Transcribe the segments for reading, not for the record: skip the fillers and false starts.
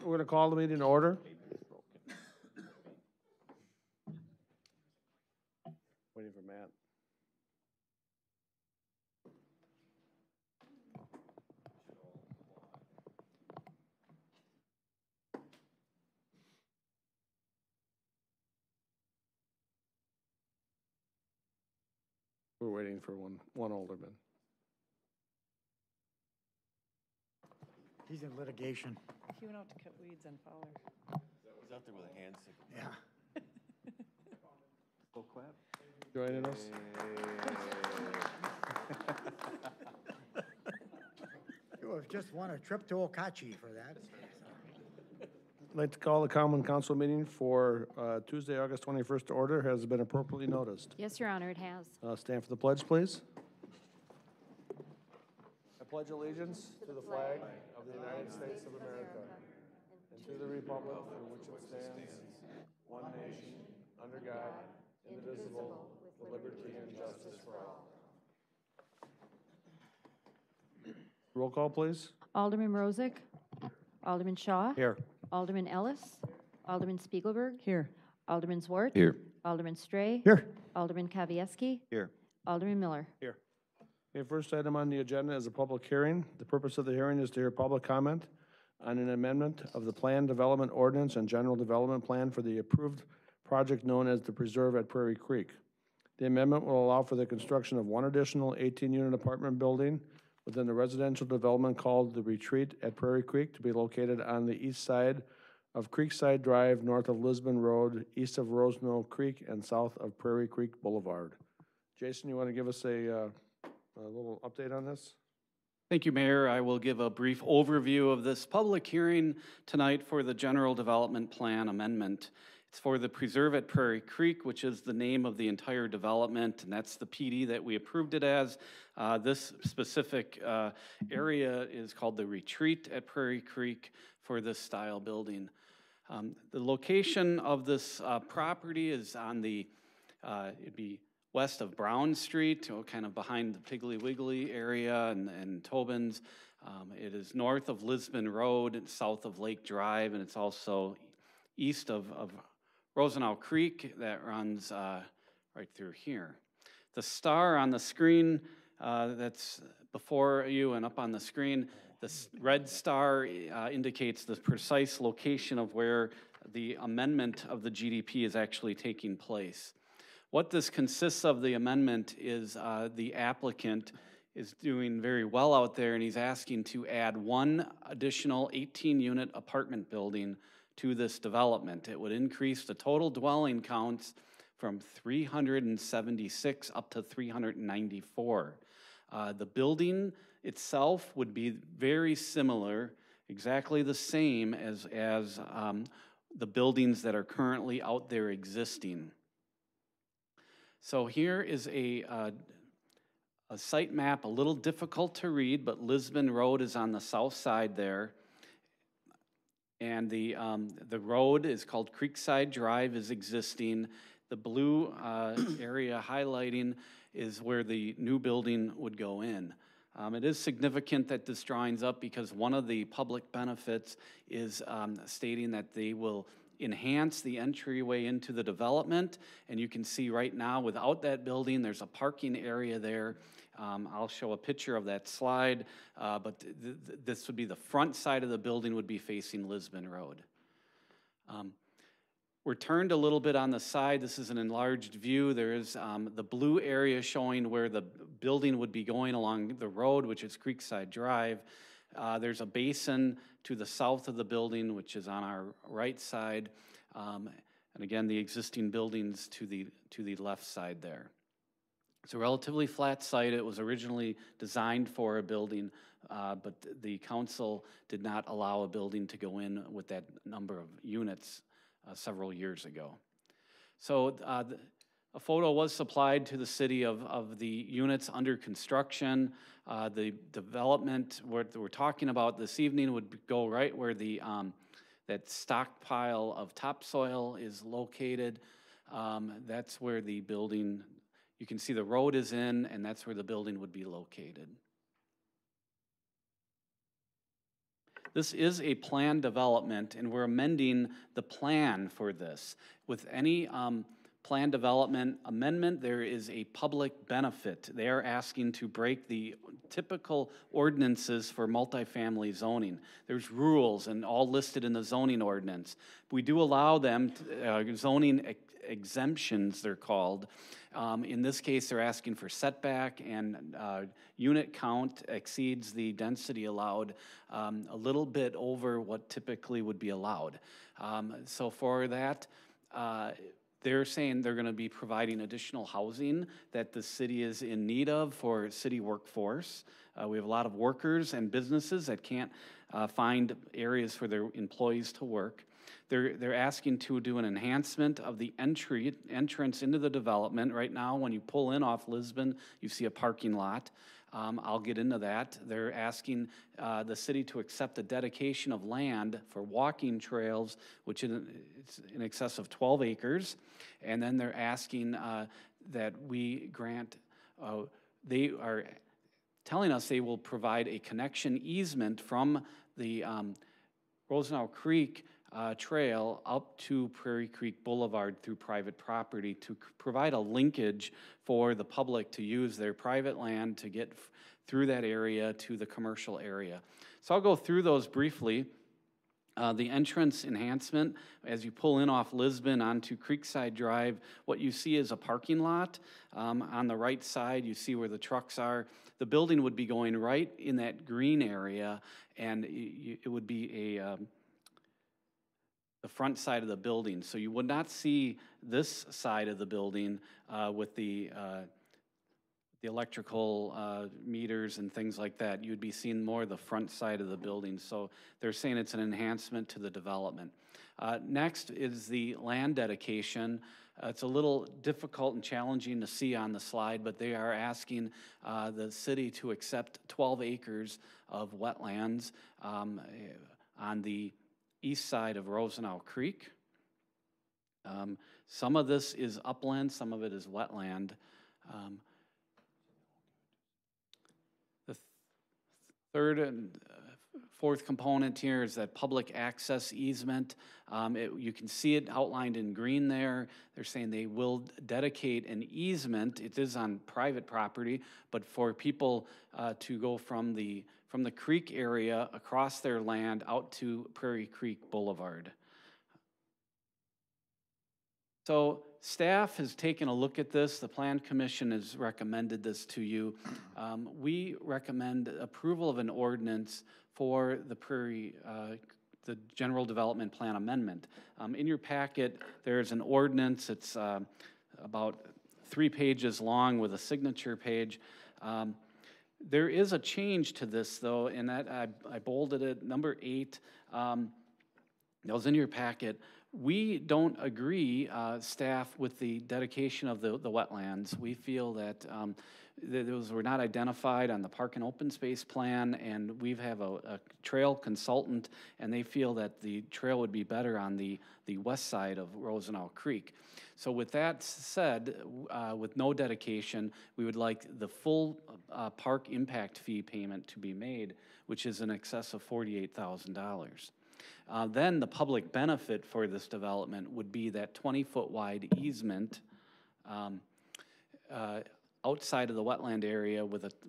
We're going to call the meeting to order. Waiting for Matt. We're waiting for one alderman. He's in litigation. He went out to cut weeds on Fowler. He's out there with a hand sickle. Yeah. Full clap. Joining us. You have just won a trip to Okachi for that. I'd like to call the common council meeting for Tuesday, August 21st to order. Has it been appropriately noticed? Yes, Your Honor, it has. Stand for the pledge, please. I pledge allegiance to the flag of the United States of America and to the republic for which it stands, one nation, under God, indivisible, with liberty and justice for all. Roll call, please. Alderman Rozak. Alderman Shaw. Here. Alderman Ellis. Alderman Spiegelberg. Here. Alderman Zwart. Here. Alderman Stray. Here. Alderman Kavieski. Here. Alderman Miller. Here. Okay, first item on the agenda is a public hearing. The purpose of the hearing is to hear public comment on an amendment of the Plan Development Ordinance and General Development Plan for the approved project known as the Preserve at Prairie Creek. The amendment will allow for the construction of one additional 18-unit apartment building within the residential development called the Retreat at Prairie Creek to be located on the east side of Creekside Drive, north of Lisbon Road, east of Rosemill Creek, and south of Prairie Creek Boulevard. Jason, you want to give us a little update on this? Thank you, Mayor. I will give a brief overview of this public hearing tonight for the General Development Plan Amendment. It's for the Preserve at Prairie Creek, which is the name of the entire development, and that's the PD that we approved it as. This specific area is called the Retreat at Prairie Creek for this style building. The location of this property is on the, it'd be west of Brown Street, kind of behind the Piggly Wiggly area and Tobin's. It is north of Lisbon Road and south of Lake Drive, and it's also east of Rosenau Creek that runs right through here. The star on the screen that's before you and up on the screen, this red star indicates the precise location of where the amendment of the GDP is actually taking place. What this consists of, the amendment, is the applicant is doing very well out there, and he's asking to add one additional 18-unit apartment building to this development. It would increase the total dwelling counts from 376 up to 394. The building itself would be very similar, exactly the same as the buildings that are currently out there existing. So here is a site map, a little difficult to read, but Lisbon Road is on the south side there. And the road is called Creekside Drive, is existing. The blue area highlighting is where the new building would go in. It is significant that this drawing's up because one of the public benefits is stating that they will enhance the entryway into the development. And you can see right now without that building, there's a parking area there. I'll show a picture of that slide, but this would be the front side of the building would be facing Lisbon Road. We're turned a little bit on the side. This is an enlarged view. There is the blue area showing where the building would be going along the road, which is Creekside Drive. There's a basin to the south of the building, which is on our right side. And again, the existing buildings to the left side there. It's a relatively flat site. It was originally designed for a building, but the council did not allow a building to go in with that number of units several years ago. So a photo was supplied to the city of the units under construction. The development we're talking about this evening would go right where the that stockpile of topsoil is located. That's where the building, you can see the road is in, and that's where the building would be located. This is a planned development, and we're amending the plan for this. With any plan development amendment, there is a public benefit. They are asking to break the typical ordinances for multifamily zoning. There's rules and all listed in the zoning ordinance. We do allow them, zoning exemptions they're called. In this case, they're asking for setback and unit count exceeds the density allowed a little bit over what typically would be allowed. So for that, they're saying they're going to be providing additional housing that the city is in need of for city workforce. We have a lot of workers and businesses that can't find areas for their employees to work. They're asking to do an enhancement of the entrance into the development. Right now, when you pull in off Lisbon, you see a parking lot. I'll get into that. They're asking the city to accept a dedication of land for walking trails, which is in excess of 12 acres. And then they're asking that we grant, they are telling us they will provide a connection easement from the Rosenau Creek trail up to Prairie Creek Boulevard through private property to provide a linkage for the public to use their private land to get through that area to the commercial area. So I'll go through those briefly. The entrance enhancement, as you pull in off Lisbon onto Creekside Drive, what you see is a parking lot. On the right side, you see where the trucks are. The building would be going right in that green area, and it would be the front side of the building. So you would not see this side of the building with the electrical meters and things like that. You'd be seeing more the front side of the building. So they're saying it's an enhancement to the development. Next is the land dedication. It's a little difficult and challenging to see on the slide, but they are asking the city to accept 12 acres of wetlands on the east side of Rosenau Creek. Some of this is upland, some of it is wetland. The third and fourth component here is that public access easement. You can see it outlined in green there. They're saying they will dedicate an easement. It is on private property, but for people to go from the creek area across their land out to Prairie Creek Boulevard. So staff has taken a look at this. The Plan Commission has recommended this to you. We recommend approval of an ordinance for the General Development Plan Amendment. In your packet, there's an ordinance. It's about 3 pages long with a signature page. There is a change to this, though, in that I bolded it, number 8. That was in your packet. We don't agree, staff, with the dedication of the wetlands. We feel that those were not identified on the Park and Open Space Plan, and we have a trail consultant, and they feel that the trail would be better on the west side of Rosenau Creek. So with that said, with no dedication, we would like the full park impact fee payment to be made, which is in excess of $48,000. Then the public benefit for this development would be that 20-foot wide easement outside of the wetland area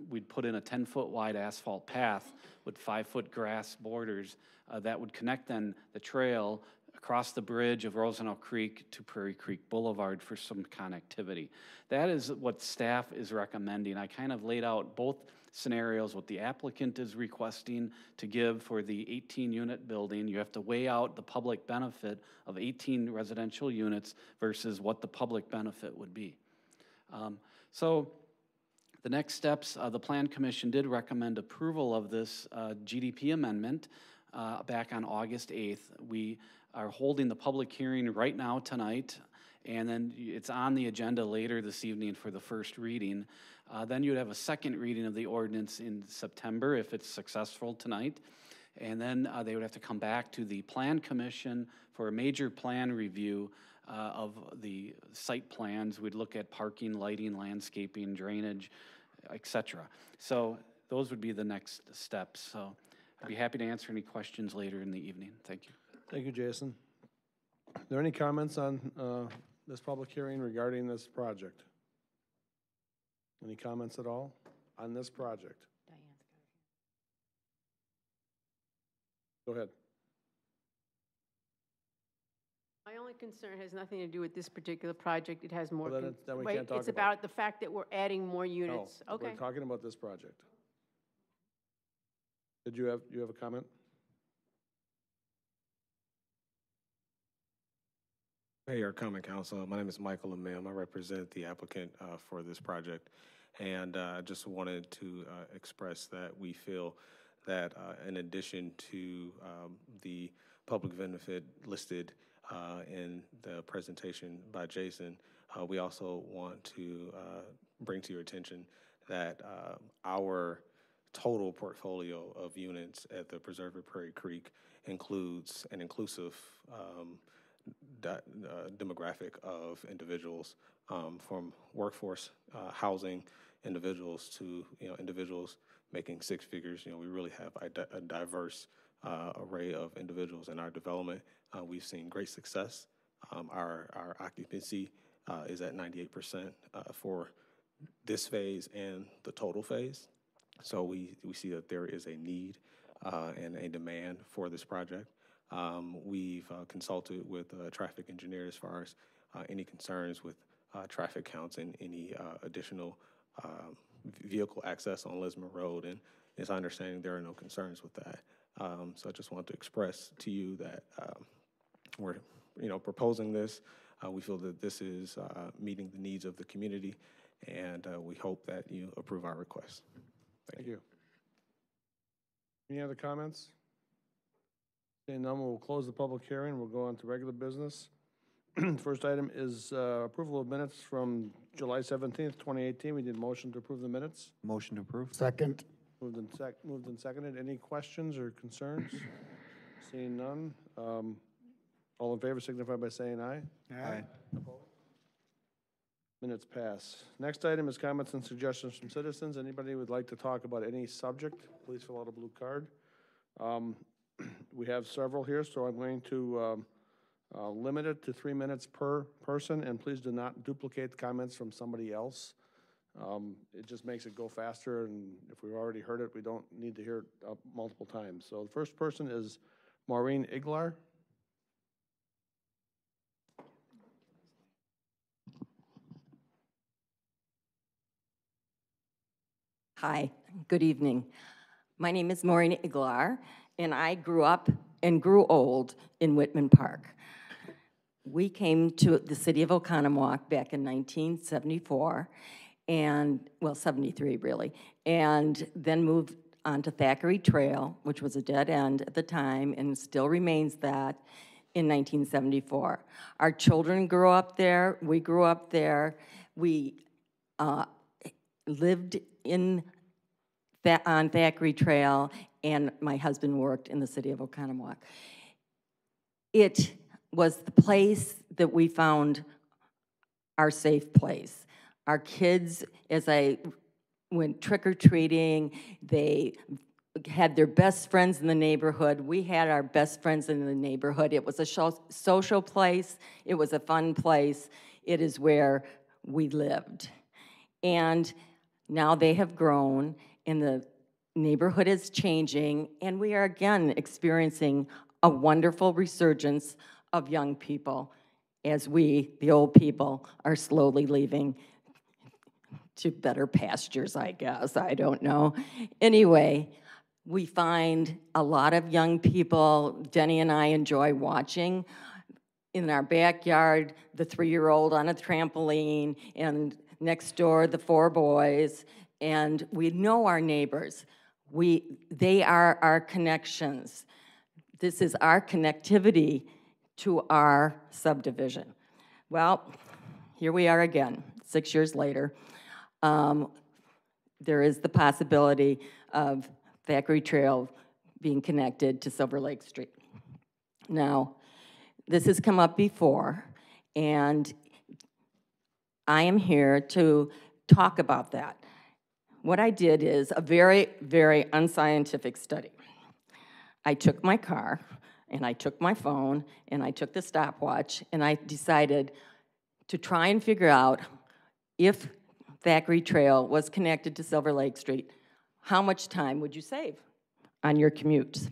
we'd put in a 10-foot wide asphalt path with 5-foot grass borders that would connect then the trail across the bridge of Rosenau Creek to Prairie Creek Boulevard for some connectivity. That is what staff is recommending. I kind of laid out both scenarios, what the applicant is requesting to give for the 18-unit building. You have to weigh out the public benefit of 18 residential units versus what the public benefit would be. So the next steps, the Plan Commission did recommend approval of this GDP amendment back on August 8th. We are holding the public hearing right now tonight, and then it's on the agenda later this evening for the first reading. Then you'd have a second reading of the ordinance in September if it's successful tonight. And then they would have to come back to the Plan Commission for a major plan review of the site plans. We'd look at parking, lighting, landscaping, drainage, etc. So those would be the next steps. So I'd be happy to answer any questions later in the evening. Thank you. Thank you, Jason. Are there any comments on this public hearing regarding this project? Any comments at all on this project? Go ahead. My only concern has nothing to do with this particular project. It has more. Well, then we wait, can't talk it's about about the fact that we're adding more units. No, Okay. we're talking about this project. Did you have a comment? Mayor, Common Council, my name is Michael Lamim. I represent the applicant for this project. And I just wanted to express that we feel that in addition to the public benefit listed in the presentation by Jason, we also want to bring to your attention that our total portfolio of units at the Preserve at Prairie Creek includes an inclusive demographic of individuals from workforce housing individuals to individuals making six figures. We really have a diverse array of individuals in our development. We've seen great success. Our occupancy is at 98% for this phase and the total phase. So we see that there is a need and a demand for this project. We've consulted with a traffic engineer as far as any concerns with traffic counts and any additional vehicle access on Lismore Road. And it's our understanding there are no concerns with that. So I just want to express to you that we're proposing this. We feel that this is meeting the needs of the community, and we hope that you approve our request. Thank you. Any other comments? Seeing none, we'll close the public hearing. We'll go on to regular business. First item is approval of minutes from July 17th, 2018. We need a motion to approve the minutes. Motion to approve? Second. Moved and seconded. Any questions or concerns? Seeing none. All in favor signify by saying aye. Aye. Minutes pass. Next item is comments and suggestions from citizens. Anybody who would like to talk about any subject, please fill out a blue card. We have several here, so I'm going to limit it to 3 minutes per person, and please do not duplicate comments from somebody else. It just makes it go faster, and if we've already heard it, we don't need to hear it multiple times. So the first person is Maureen Iglar. Hi, good evening. My name is Maureen Iglar, and I grew up and grew old in Whitman Park. We came to the city of Oconomowoc back in 1974, and, well, 73 really, and then moved on to Thackeray Trail, which was a dead end at the time and still remains that, in 1974. Our children grew up there, we grew up there, we lived on Thackeray Trail, and my husband worked in the city of Oconomowoc. It was the place that we found our safe place. Our kids, as I went trick-or-treating, they had their best friends in the neighborhood. We had our best friends in the neighborhood. It was a social place. It was a fun place. It is where we lived. And now they have grown, and the neighborhood is changing, and we are again experiencing a wonderful resurgence of young people as we, the old people, are slowly leaving to better pastures, I guess. I don't know. Anyway, we find a lot of young people. Denny and I enjoy watching in our backyard, the 3-year-old on a trampoline, and next door, the 4 boys, and we know our neighbors. They are our connections. This is our connectivity to our subdivision. Well, here we are again, 6 years later. There is the possibility of Thackeray Trail being connected to Silver Lake Street. Now, this has come up before, and I am here to talk about that. What I did is a very, very unscientific study. I took my car, and I took my phone, and I took the stopwatch, and I decided to try and figure out if Thackeray Trail was connected to Silver Lake Street, how much time would you save on your commutes?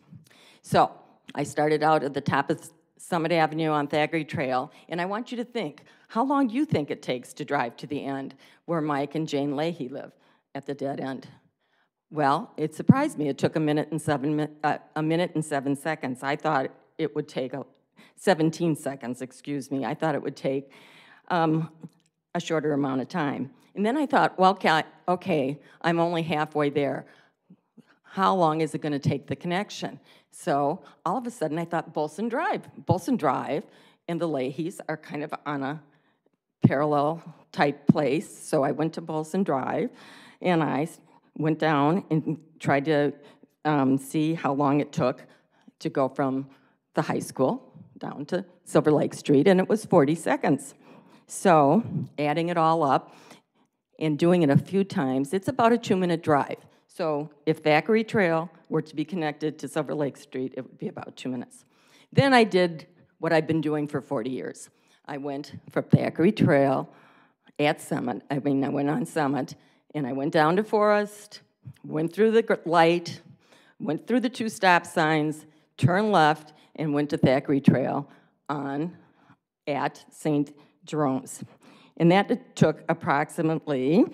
So I started out at the top of Summit Avenue on Thackeray Trail, and I want you to think, how long do you think it takes to drive to the end where Mike and Jane Leahy live, at the dead end? Well, it surprised me. It took a minute and 7 seconds. I thought it would take 17 seconds, excuse me. I thought it would take a shorter amount of time. And then I thought, well, okay, I'm only halfway there. How long is it going to take the connection? So all of a sudden I thought Bolson Drive and the Leahys are kind of on a parallel type place. So I went to Bolson Drive and I went down and tried to see how long it took to go from the high school down to Silver Lake Street, and it was 40 seconds. So adding it all up and doing it a few times, it's about a 2-minute drive. So if Thackeray Trail were to be connected to Silver Lake Street, it would be about 2 minutes. Then I did what I've been doing for 40 years. I went from Thackeray Trail at Summit, I went on Summit, and I went down to Forest, went through the light, went through the 2 stop signs, turned left, and went to Thackeray Trail at St. Jerome's. And that took approximately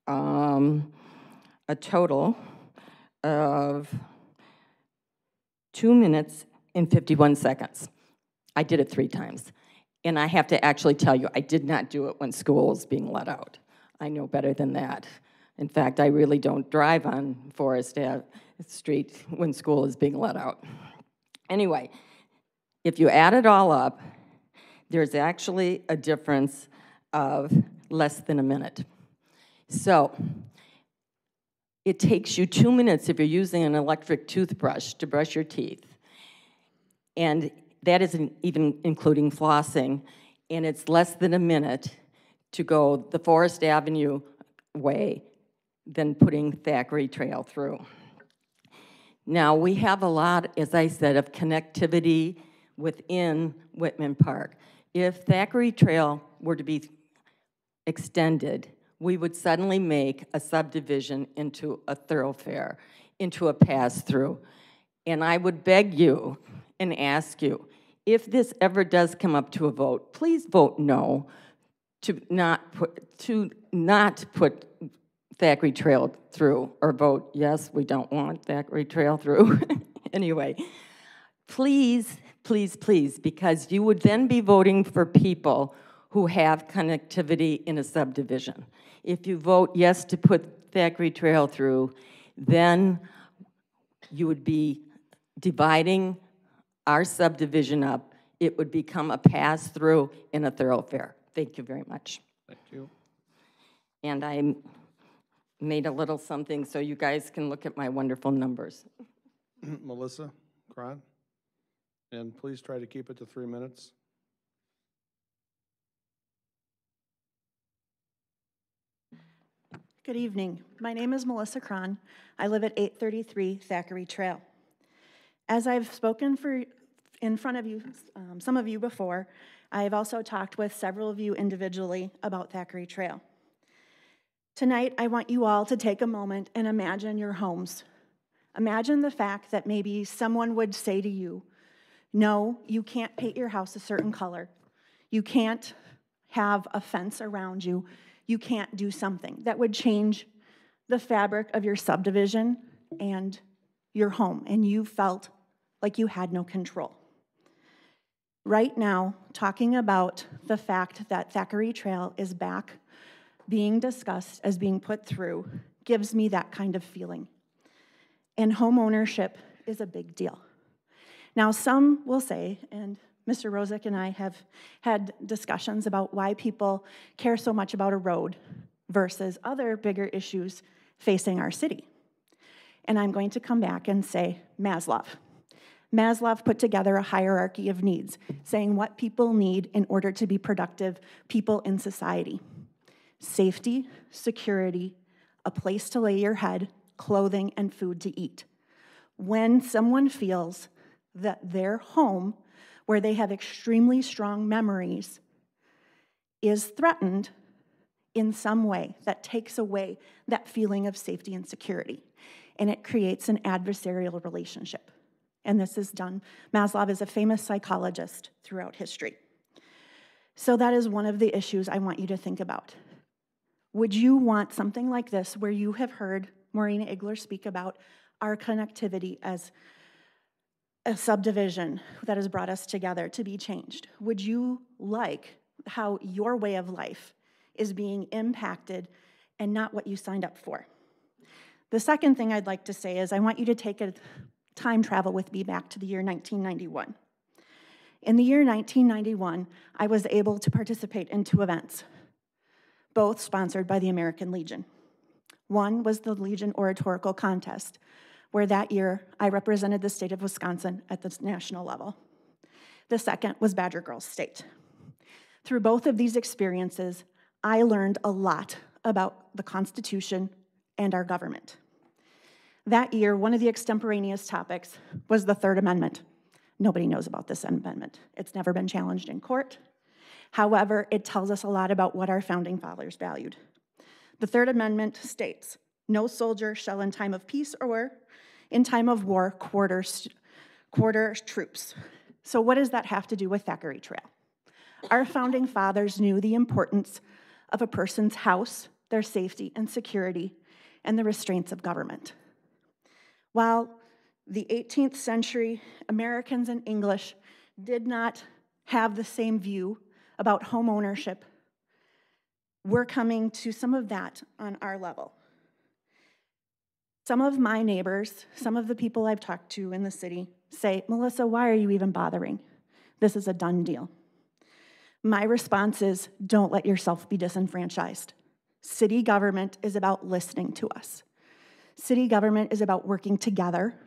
a total of 2 minutes and 51 seconds. I did it 3 times. And I have to actually tell you, I did not do it when school was being let out. I know better than that. In fact, I really don't drive on Forest Street when school is being let out. Anyway, if you add it all up, there's actually a difference of less than a minute. So it takes you 2 minutes if you're using an electric toothbrush to brush your teeth. And that isn't even including flossing. And it's less than a minute to go the Forest Avenue way than putting Thackeray Trail through. Now, we have a lot, as I said, of connectivity within Whitman Park. If Thackeray Trail were to be extended, we would suddenly make a subdivision into a thoroughfare, into a pass-through. And I would beg you and ask you, if this ever does come up to a vote, please vote no to not put Thackeray Trail through, or vote yes, we don't want Thackeray Trail through. Anyway, please, please, please, because you would then be voting for people who have connectivity in a subdivision. If you vote yes to put Thackeray Trail through, then you would be dividing our subdivision up. It would become a pass-through in a thoroughfare. Thank you very much. Thank you. And I made a little something so you guys can look at my wonderful numbers. Melissa Cron, and please try to keep it to 3 minutes. Good evening. My name is Melissa Cron. I live at 833 Thackeray Trail. As I've spoken in front of you, some of you before, I've also talked with several of you individually about Thackeray Trail. Tonight, I want you all to take a moment and imagine your homes. Imagine the fact that maybe someone would say to you, no, you can't paint your house a certain color. You can't have a fence around you. You can't do something that would change the fabric of your subdivision and your home, and you felt like you had no control. Right now, talking about the fact that Thackeray Trail is back being discussed as being put through gives me that kind of feeling. And home ownership is a big deal. Now, some will say, and Mr. Rosick and I have had discussions about why people care so much about a road versus other bigger issues facing our city. And I'm going to come back and say Maslow. Maslow put together a hierarchy of needs, saying what people need in order to be productive people in society. Safety, security, a place to lay your head, clothing, and food to eat. when someone feels that their home, where they have extremely strong memories, is threatened in some way that takes away that feeling of safety and security. And it creates an adversarial relationship. And this is done. Maslow is a famous psychologist throughout history. So that is one of the issues I want you to think about. Would you want something like this, where you have heard Maureen Igler speak about our connectivity as a subdivision that has brought us together, to be changed? Would you like how your way of life is being impacted and not what you signed up for? The second thing I'd like to say is I want you to take a time travel with me back to the year 1991. In the year 1991, I was able to participate in 2 events, both sponsored by the American Legion. One was the Legion Oratorical Contest, where that year I represented the state of Wisconsin at the national level. The second was Badger Girls State. Through both of these experiences, I learned a lot about the Constitution and our government. That year, one of the extemporaneous topics was the Third Amendment. Nobody knows about this amendment. It's never been challenged in court. However, it tells us a lot about what our founding fathers valued. The Third Amendment states, "No soldier shall in time of peace or in time of war quarter troops." So what does that have to do with Thackeray Trail? Our founding fathers knew the importance of a person's house, their safety and security, and the restraints of government. While the 18th century Americans and English did not have the same view about home ownership, we're coming to some of that on our level. Some of my neighbors, some of the people I've talked to in the city say, "Melissa, why are you even bothering? This is a done deal." My response is, don't let yourself be disenfranchised. City government is about listening to us. City government is about working together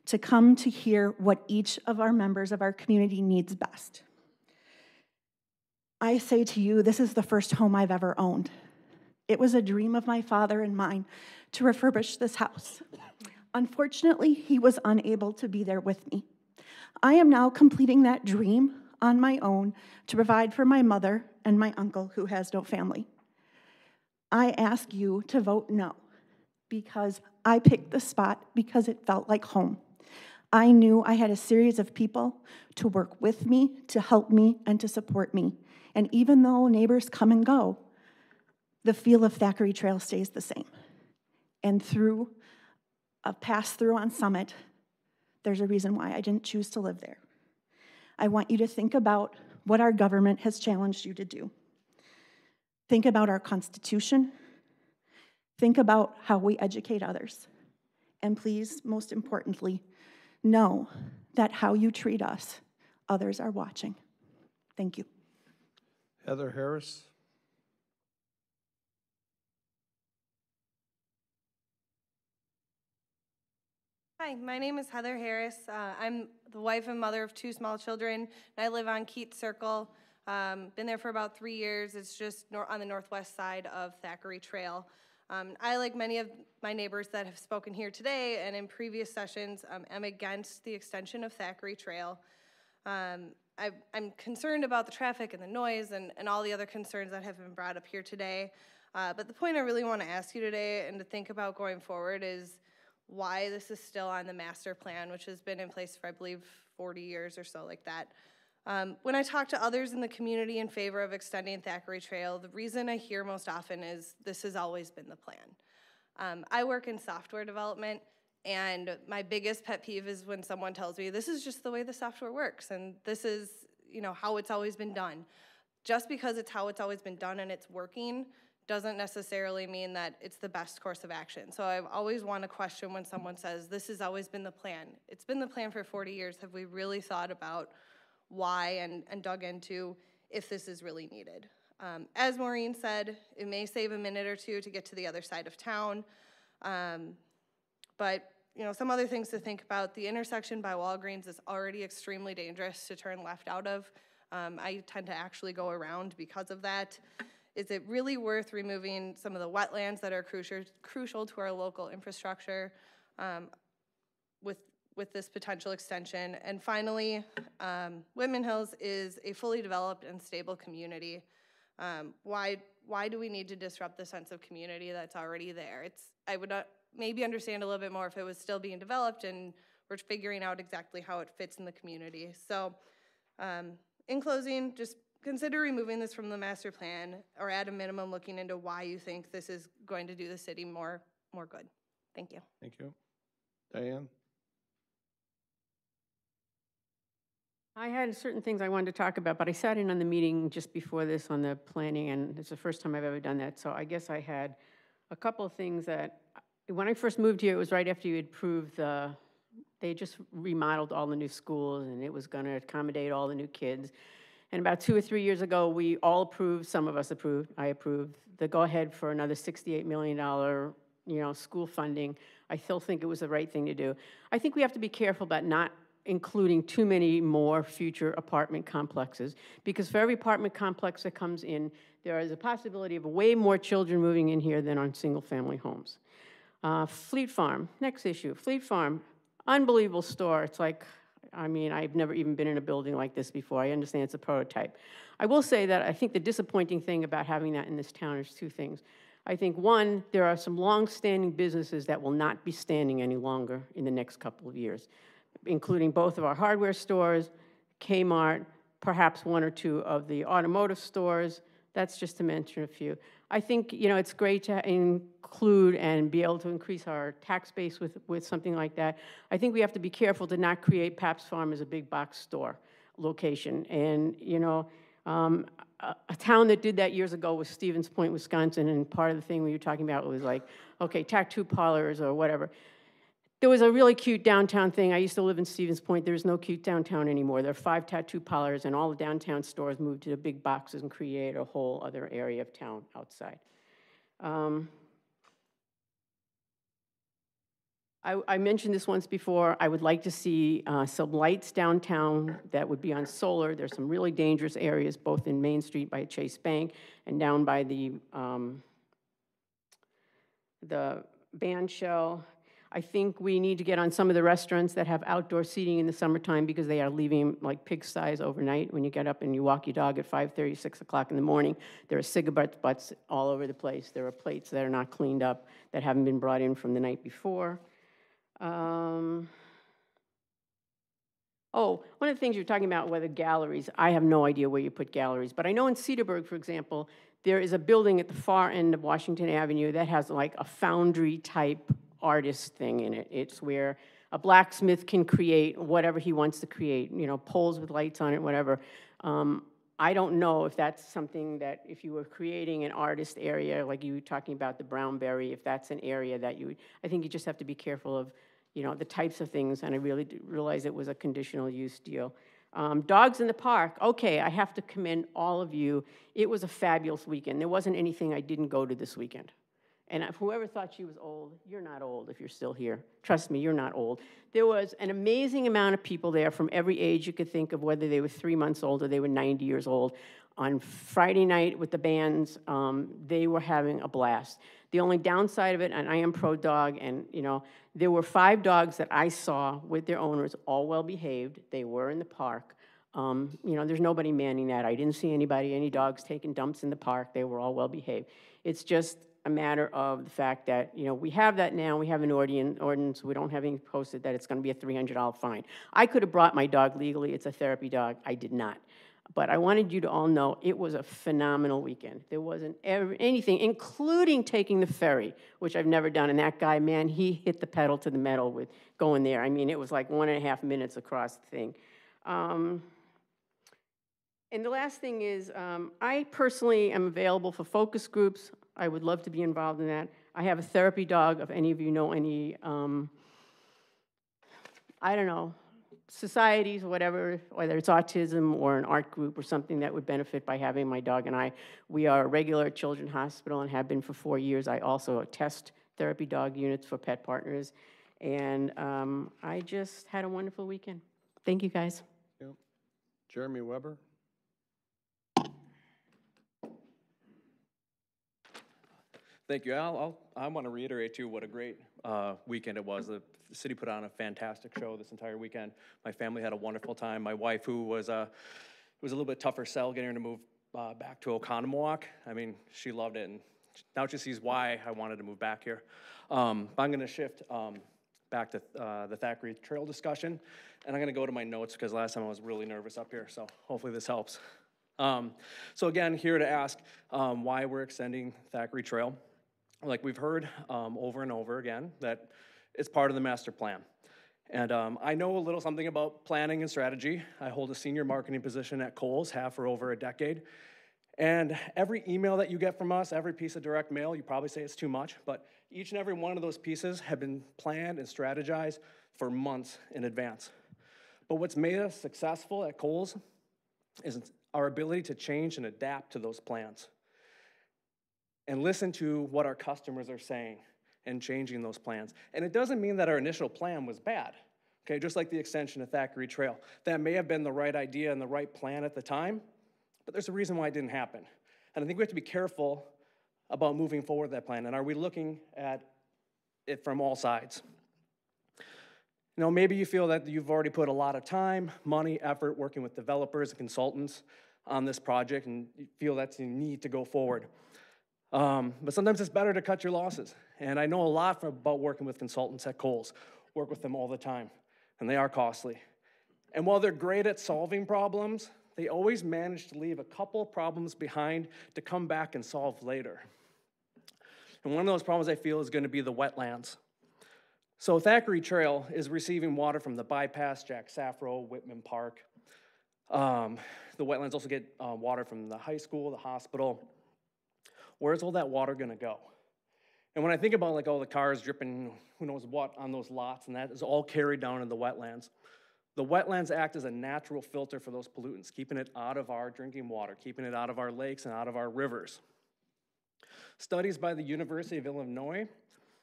to come to hear what each of our members of our community needs best. I say to you, this is the first home I've ever owned. It was a dream of my father and mine to refurbish this house. Unfortunately, he was unable to be there with me. I am now completing that dream on my own to provide for my mother and my uncle who has no family. I ask you to vote no, because I picked the spot because it felt like home. I knew I had a series of people to work with me, to help me, and to support me. And even though neighbors come and go, the feel of Thackeray Trail stays the same. And through a pass-through on Summit, there's a reason why I didn't choose to live there. I want you to think about what our government has challenged you to do. Think about our Constitution. Think about how we educate others. And please, most importantly, know that how you treat us, others are watching. Thank you. Heather Harris. Hi, my name is Heather Harris. I'm the wife and mother of 2 small children, and I live on Keats Circle. Been there for about 3 years. It's just on the northwest side of Thackeray Trail. I, like many of my neighbors that have spoken here today and in previous sessions, am against the extension of Thackeray Trail. I'm concerned about the traffic and the noise and all the other concerns that have been brought up here today. But the point I really want to ask you today and to think about going forward is why this is still on the master plan, which has been in place for, I believe, 40 years or so, like that. When I talk to others in the community in favor of extending Thackeray Trail, the reason I hear most often is this has always been the plan. I work in software development, and my biggest pet peeve is when someone tells me this is just the way the software works, and this is, how it's always been done. Just because it's how it's always been done and it's working doesn't necessarily mean that it's the best course of action. So I always want to question when someone says, this has always been the plan. It's been the plan for 40 years. Have we really thought about why and dug into if this is really needed? As Maureen said, it may save a minute or two to get to the other side of town. But some other things to think about. The intersection by Walgreens is already extremely dangerous to turn left out of. I tend to actually go around because of that. Is it really worth removing some of the wetlands that are crucial to our local infrastructure? with this potential extension. And finally, Whitman Hills is a fully developed and stable community. Why do we need to disrupt the sense of community that's already there? I would maybe understand a little bit more if it was still being developed and we're figuring out exactly how it fits in the community. So in closing, just consider removing this from the master plan, or at a minimum looking into why you think this is going to do the city more good. Thank you. Thank you. Diane? I had certain things I wanted to talk about, but I sat in on the meeting just before this on the planning, and it's the first time I've ever done that. So I guess I had a couple of things that, when I first moved here, it was right after you had approved they just remodeled all the new schools, and it was going to accommodate all the new kids. And about 2 or 3 years ago, we all approved, some of us approved, I approved, the go-ahead for another $68 million, school funding. I still think it was the right thing to do. I think we have to be careful about not including too many more future apartment complexes, because for every apartment complex that comes in, there is a possibility of way more children moving in here than on single-family homes. Fleet Farm, next issue. Fleet Farm, unbelievable store. It's like, I mean, I've never even been in a building like this before. I understand it's a prototype. I will say that I think the disappointing thing about having that in this town is two things. I think, one, there are some long-standing businesses that will not be standing any longer in the next couple of years, including both of our hardware stores, Kmart, perhaps 1 or 2 of the automotive stores. That's just to mention a few. I think, it's great to include and be able to increase our tax base with something like that. I think we have to be careful to not create Pabst Farm as a big box store location. And, a town that did that years ago was Stevens Point, Wisconsin, and part of the thing we were talking about was like, okay, tattoo parlors or whatever. There was a really cute downtown thing. I used to live in Stevens Point. There's no cute downtown anymore. There are 5 tattoo parlors, and all the downtown stores moved to the big boxes and create a whole other area of town outside. I mentioned this once before. I would like to see some lights downtown that would be on solar. There's some really dangerous areas, both in Main Street by Chase Bank and down by the band shell. I think we need to get on some of the restaurants that have outdoor seating in the summertime, because they are leaving like pigsties overnight. When you get up and you walk your dog at 5:30, 6 o'clock in the morning, there are cigarette butts all over the place. There are plates that are not cleaned up, that haven't been brought in from the night before. One of the things you're talking about, whether galleries, I have no idea where you put galleries, but I know in Cedarburg, for example, there is a building at the far end of Washington Avenue that has like a foundry-type artist thing in it. It's where a blacksmith can create whatever he wants to create, poles with lights on it, whatever. I don't know if that's something that, if you were creating an artist area, like you were talking about the Brownberry, if that's an area that you would, I think you just have to be careful of, the types of things, and I really realized it was a conditional use deal. Dogs in the park, okay, I have to commend all of you. It was a fabulous weekend. There wasn't anything I didn't go to this weekend. And whoever thought she was old, you're not old if you're still here. Trust me, you're not old. There was an amazing amount of people there from every age you could think of, whether they were 3 months old or they were 90 years old. On Friday night with the bands, they were having a blast. The only downside of it, and I am pro-dog, and there were 5 dogs that I saw with their owners, all well-behaved. They were in the park. There's nobody manning that. I didn't see any dogs taking dumps in the park. They were all well-behaved. It's just a matter of the fact that, we have that now. We have an ordinance. We don't have anything posted that it's going to be a $300 fine. I could have brought my dog legally. It's a therapy dog. I did not. But I wanted you to all know it was a phenomenal weekend. There wasn't anything, including taking the ferry, which I've never done. And that guy, man, he hit the pedal to the metal with going there. I mean, it was like 1.5 minutes across the thing. And the last thing is, I personally am available for focus groups. I would love to be involved in that. I have a therapy dog. If any of you know any, I don't know, societies, whatever, whether it's autism or an art group or something that would benefit by having my dog and I. We are a regular at Children's Hospital and have been for 4 years. I also test therapy dog units for pet partners. And I just had a wonderful weekend. Thank you, guys. Yep. Jeremy Weber? Thank you. I want to reiterate too what a great weekend it was. The city put on a fantastic show this entire weekend. My family had a wonderful time. My wife, who was it was a little bit tougher sell getting her to move back to Oconomowoc. I mean, she loved it, and now she sees why I wanted to move back here. But I'm going to shift back to the Thackeray Trail discussion, and I'm going to go to my notes because last time I was really nervous up here. So hopefully this helps. So again, here to ask why we're extending Thackeray Trail. Like we've heard over and over again, that it's part of the master plan. And I know a little something about planning and strategy. I hold a senior marketing position at Kohl's, have for over a decade. And every email that you get from us, every piece of direct mail, you probably say it's too much, but each and every one of those pieces have been planned and strategized for months in advance. But what's made us successful at Kohl's is our ability to change and adapt to those plans and listen to what our customers are saying and changing those plans. And it doesn't mean that our initial plan was bad, okay? Just like the extension of Thackeray Trail. That may have been the right idea and the right plan at the time, but there's a reason why it didn't happen. And I think we have to be careful about moving forward that plan. And are we looking at it from all sides? You know, maybe you feel that you've already put a lot of time, money, effort working with developers and consultants on this project and you feel that's a need to go forward. But sometimes it's better to cut your losses. And I know a lot about working with consultants at Kohl's. Work with them all the time, and they are costly. And while they're great at solving problems, they always manage to leave a couple problems behind to come back and solve later. And one of those problems I feel is going to be the wetlands. So Thackeray Trail is receiving water from the bypass, Jack Safro, Whitman Park. The wetlands also get water from the high school, the hospital. Where's all that water gonna go? And when I think about like all the cars dripping, who knows what, on those lots, and that is all carried down in the wetlands act as a natural filter for those pollutants, keeping it out of our drinking water, keeping it out of our lakes and out of our rivers. Studies by the University of Illinois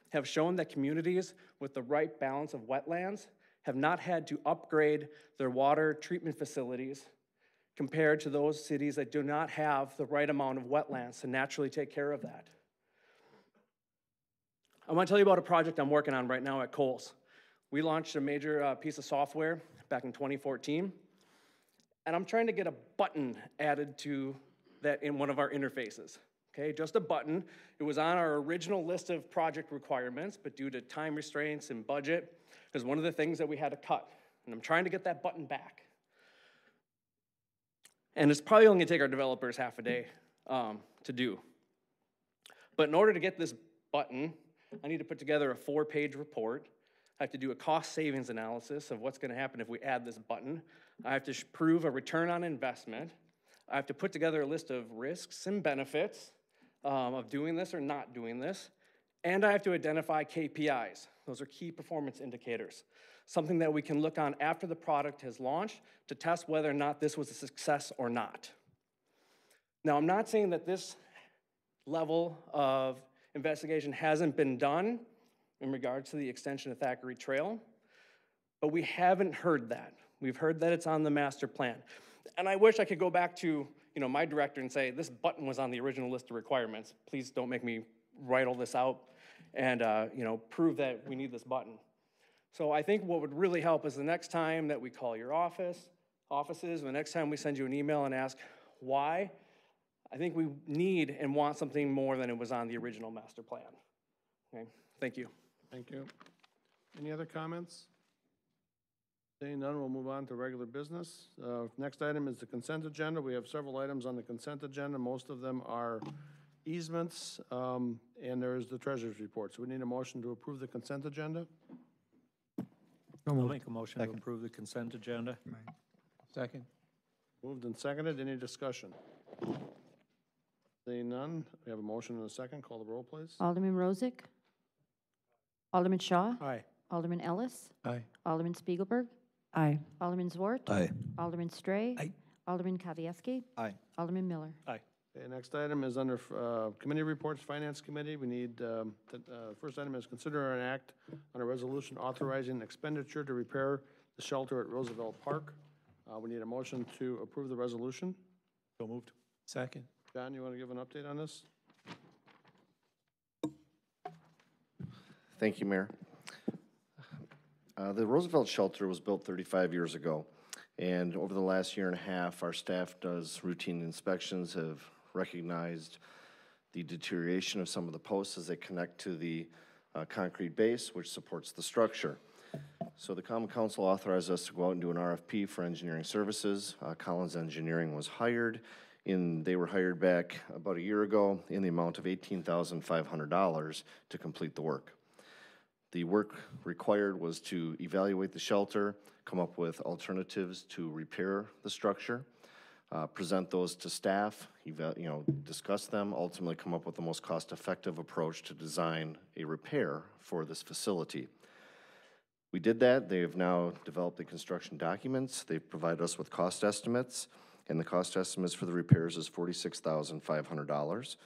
have shown that communities with the right balance of wetlands have not had to upgrade their water treatment facilities compared to those cities that do not have the right amount of wetlands to naturally take care of that. I want to tell you about a project I'm working on right now at Kohl's. We launched a major piece of software back in 2014, and I'm trying to get a button added to that in one of our interfaces. Okay, just a button. It was on our original list of project requirements, but due to time restraints and budget, it was one of the things that we had to cut, and I'm trying to get that button back. And it's probably only gonna take our developers half a day to do. But in order to get this button, I need to put together a 4-page report. I have to do a cost savings analysis of what's gonna happen if we add this button. I have to prove a return on investment. I have to put together a list of risks and benefits of doing this or not doing this. And I have to identify KPIs. Those are key performance indicators. Something that we can look on after the product has launched to test whether or not this was a success or not. Now, I'm not saying that this level of investigation hasn't been done in regards to the extension of Thackeray Trail, but we haven't heard that. We've heard that it's on the master plan. And I wish I could go back to my director and say, this button was on the original list of requiremements. Please don't make me write all this out and prove that we need this button. So I think what would really help is the next time that we call your offices, the next time we send you an email and ask why, I think we need and want something more than it was on the original master plan. Okay, thank you. Thank you. Any other comments? Seeing none, we'll move on to regular business. Next item is the consent agenda. We have several items on the consent agenda. Most of them are easements, and there is the treasurer's report. So we need a motion to approve the consent agenda. I'll make a motion to approve the consent agenda. Second. Moved and seconded. Any discussion? Seeing none, we have a motion and a second. Call the roll, please. Alderman Rozak. Alderman Shaw. Aye. Alderman Ellis. Aye. Alderman Spiegelberg. Aye. Alderman Zwart. Aye. Alderman Stray. Aye. Alderman Kavieski. Aye. Alderman Miller. Aye. Okay, next item is under committee reports, Finance Committee. We need, first item is consider an act on a resolution authorizing expenditure to repair the shelter at Roosevelt Park. We need a motion to approve the resolution. So moved. Second. John, you want to give an update on this? Thank you, Mayor. The Roosevelt Shelter was built 35 years ago, and over the last year and a half, our staff does routine inspections, have recognized the deterioration of some of the posts as they connect to the concrete base, which supports the structure. So the Common Council authorized us to go out and do an RFP for engineering services. Collins Engineering was hired. They were hired back about a year ago in the amount of $18,500 to complete the work. The work required was to evaluate the shelter, come up with alternatives to repair the structure, present those to staff, discuss them, ultimately come up with the most cost-effective approach to design a repair for this facility. We did that. They have now developed the construction documents. They've provided us with cost estimates, and the cost estimates for the repairs is $46,500.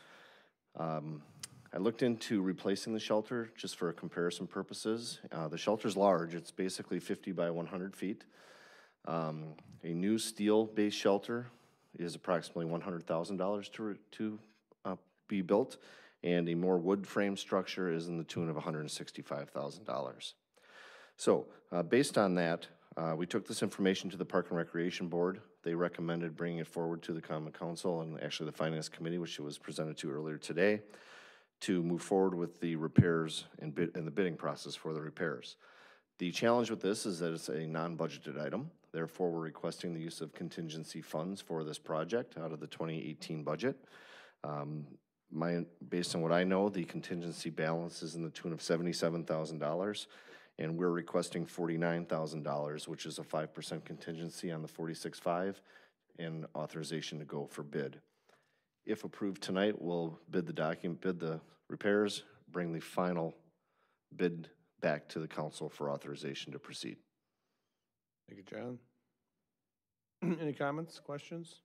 I looked into replacing the shelter just for comparison purposes. The shelter's large. It's basically 50 by 100 feet. A new steel-based shelter is approximately $100,000 to be built, and a more wood frame structure is in the tune of $165,000. So based on that, we took this information to the Park and Recreation Board. They recommended bringing it forward to the Common Council and actually the Finance Committee, which it was presented to earlier today, to move forward with the repairs and the bidding process for the repairs. The challenge with this is that it's a non-budgeted item. Therefore, we're requesting the use of contingency funds for this project out of the 2018 budget. Based on what I know, the contingency balance is in the tune of $77,000, and we're requesting $49,000, which is a 5% contingency on the 46.5 and authorization to go for bid. If approved tonight, we'll bid the repairs, bring the final bid back to the council for authorization to proceed. Thank you, John. Any comments, questions?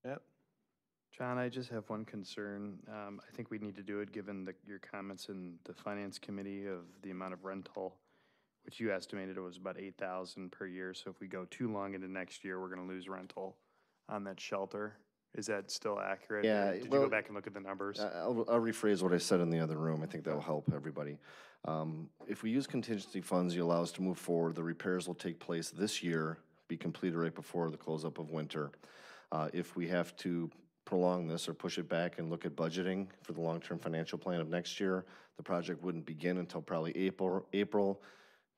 Matt? John, I just have one concern. I think we need to do it given your comments in the Finance Committee of the amount of rental, which you estimated it was about $8,000 per year. So if we go too long into next year, we're going to lose rental on that shelter. Is that still accurate? Yeah. Did you go back and look at the numbers? I'll rephrase what I said in the other room. I think that will help everybody. If we use contingency funds, you allow us to move forward. The repairs will take place this year, be completed right before the close-up of winter. If we have to prolong this or push it back and look at budgeting for the long-term financial plan of next year, the project wouldn't begin until probably April.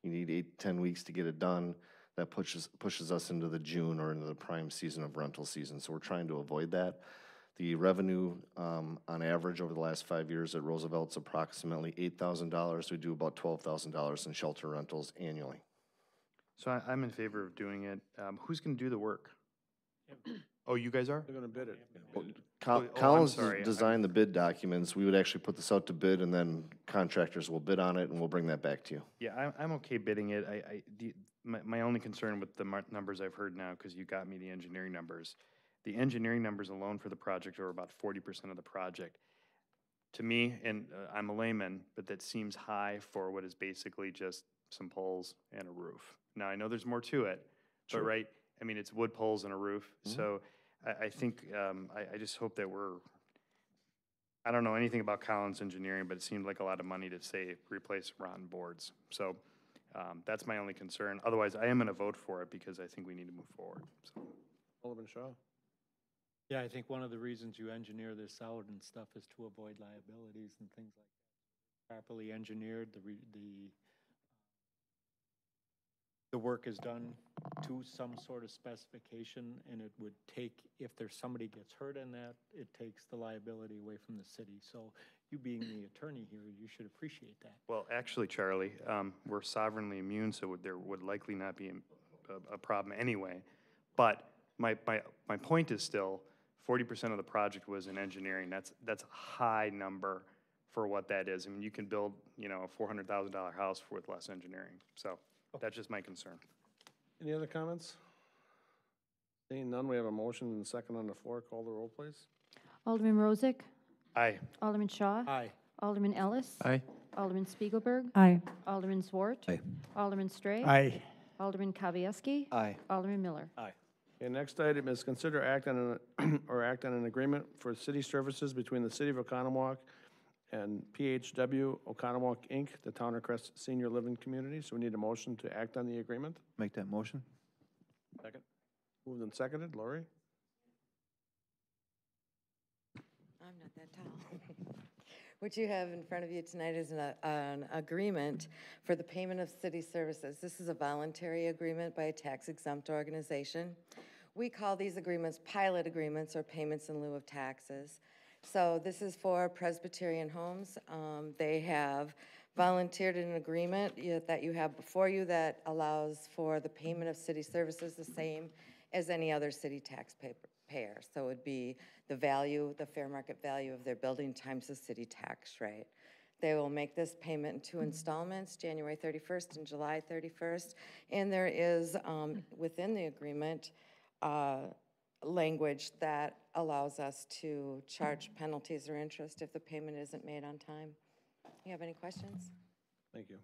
You need 8 to 10 weeks to get it done. That pushes us into the June or into the prime season of rental season. So we're trying to avoid that. The revenue on average over the last 5 years at Roosevelt's approximately $8,000. We do about $12,000 in shelter rentals annually. So I'm in favor of doing it. Who's going to do the work? Oh, you guys are? They're going to bid it. Collins designed the bid documents. We would actually put this out to bid, and then contractors will bid on it, and we'll bring that back to you. Yeah, I'm okay bidding it. My only concern with the numbers I've heard now, because you got me the engineering numbers, the engineering numbers alone for the project are about 40% of the project. To me, and I'm a layman, but that seems high for what is basically just some poles and a roof. Now, I know there's more to it, Sure. but right, I mean, it's wood poles and a roof. Mm-hmm. So I think, I just hope that I don't know anything about Collins Engineering, but it seemed like a lot of money to say replace rotten boards. So that's my only concern. Otherwise, I am going to vote for it because I think we need to move forward. So. Alderman Shaw? Yeah, I think one of the reasons you engineer this out and stuff is to avoid liabilities and things like that. Properly engineered, the work is done to some sort of specification, and it would take, if there's somebody gets hurt in that, it takes the liability away from the city. So you being the attorney here, you should appreciate that. Well, actually, Charlie, we're sovereignly immune, so there would likely not be a problem anyway. But my point is still, 40% of the project was in engineering. That's a high number for what that is. I mean, you can build, a $400,000 house with less engineering. So that's just my concern. Any other comments? Seeing none, we have a motion and a second on the floor. Call the roll, please. Alderman Rozak? Aye. Alderman Shaw? Aye. Alderman Ellis? Aye. Alderman Spiegelberg? Aye. Alderman Zwart? Aye. Alderman Stray? Aye. Alderman Kavieski? Aye. Alderman Miller? Aye. Okay, next item is consider act on an agreement for city services between the City of Oconomowoc and PHW Oconomowoc, Inc., the Town of Crest Senior Living Community. So we need a motion to act on the agreement. Make that motion. Second. Moved and seconded. Lori? I'm not that tall. What you have in front of you tonight is an agreement for the payment of city services. This is a voluntary agreement by a tax-exempt organization. We call these agreements pilot agreements or payments in lieu of taxes. So this is for Presbyterian Homes. They have volunteered an agreement that you have before you that allows for the payment of city services the same as any other city taxpayer. So it would be the value, the fair market value of their building times the city tax rate. They will make this payment in 2 installments, January 31st and July 31st. And there is, within the agreement, language that allows us to charge penalties or interest if the payment isn't made on time. You have any questions? Thank you.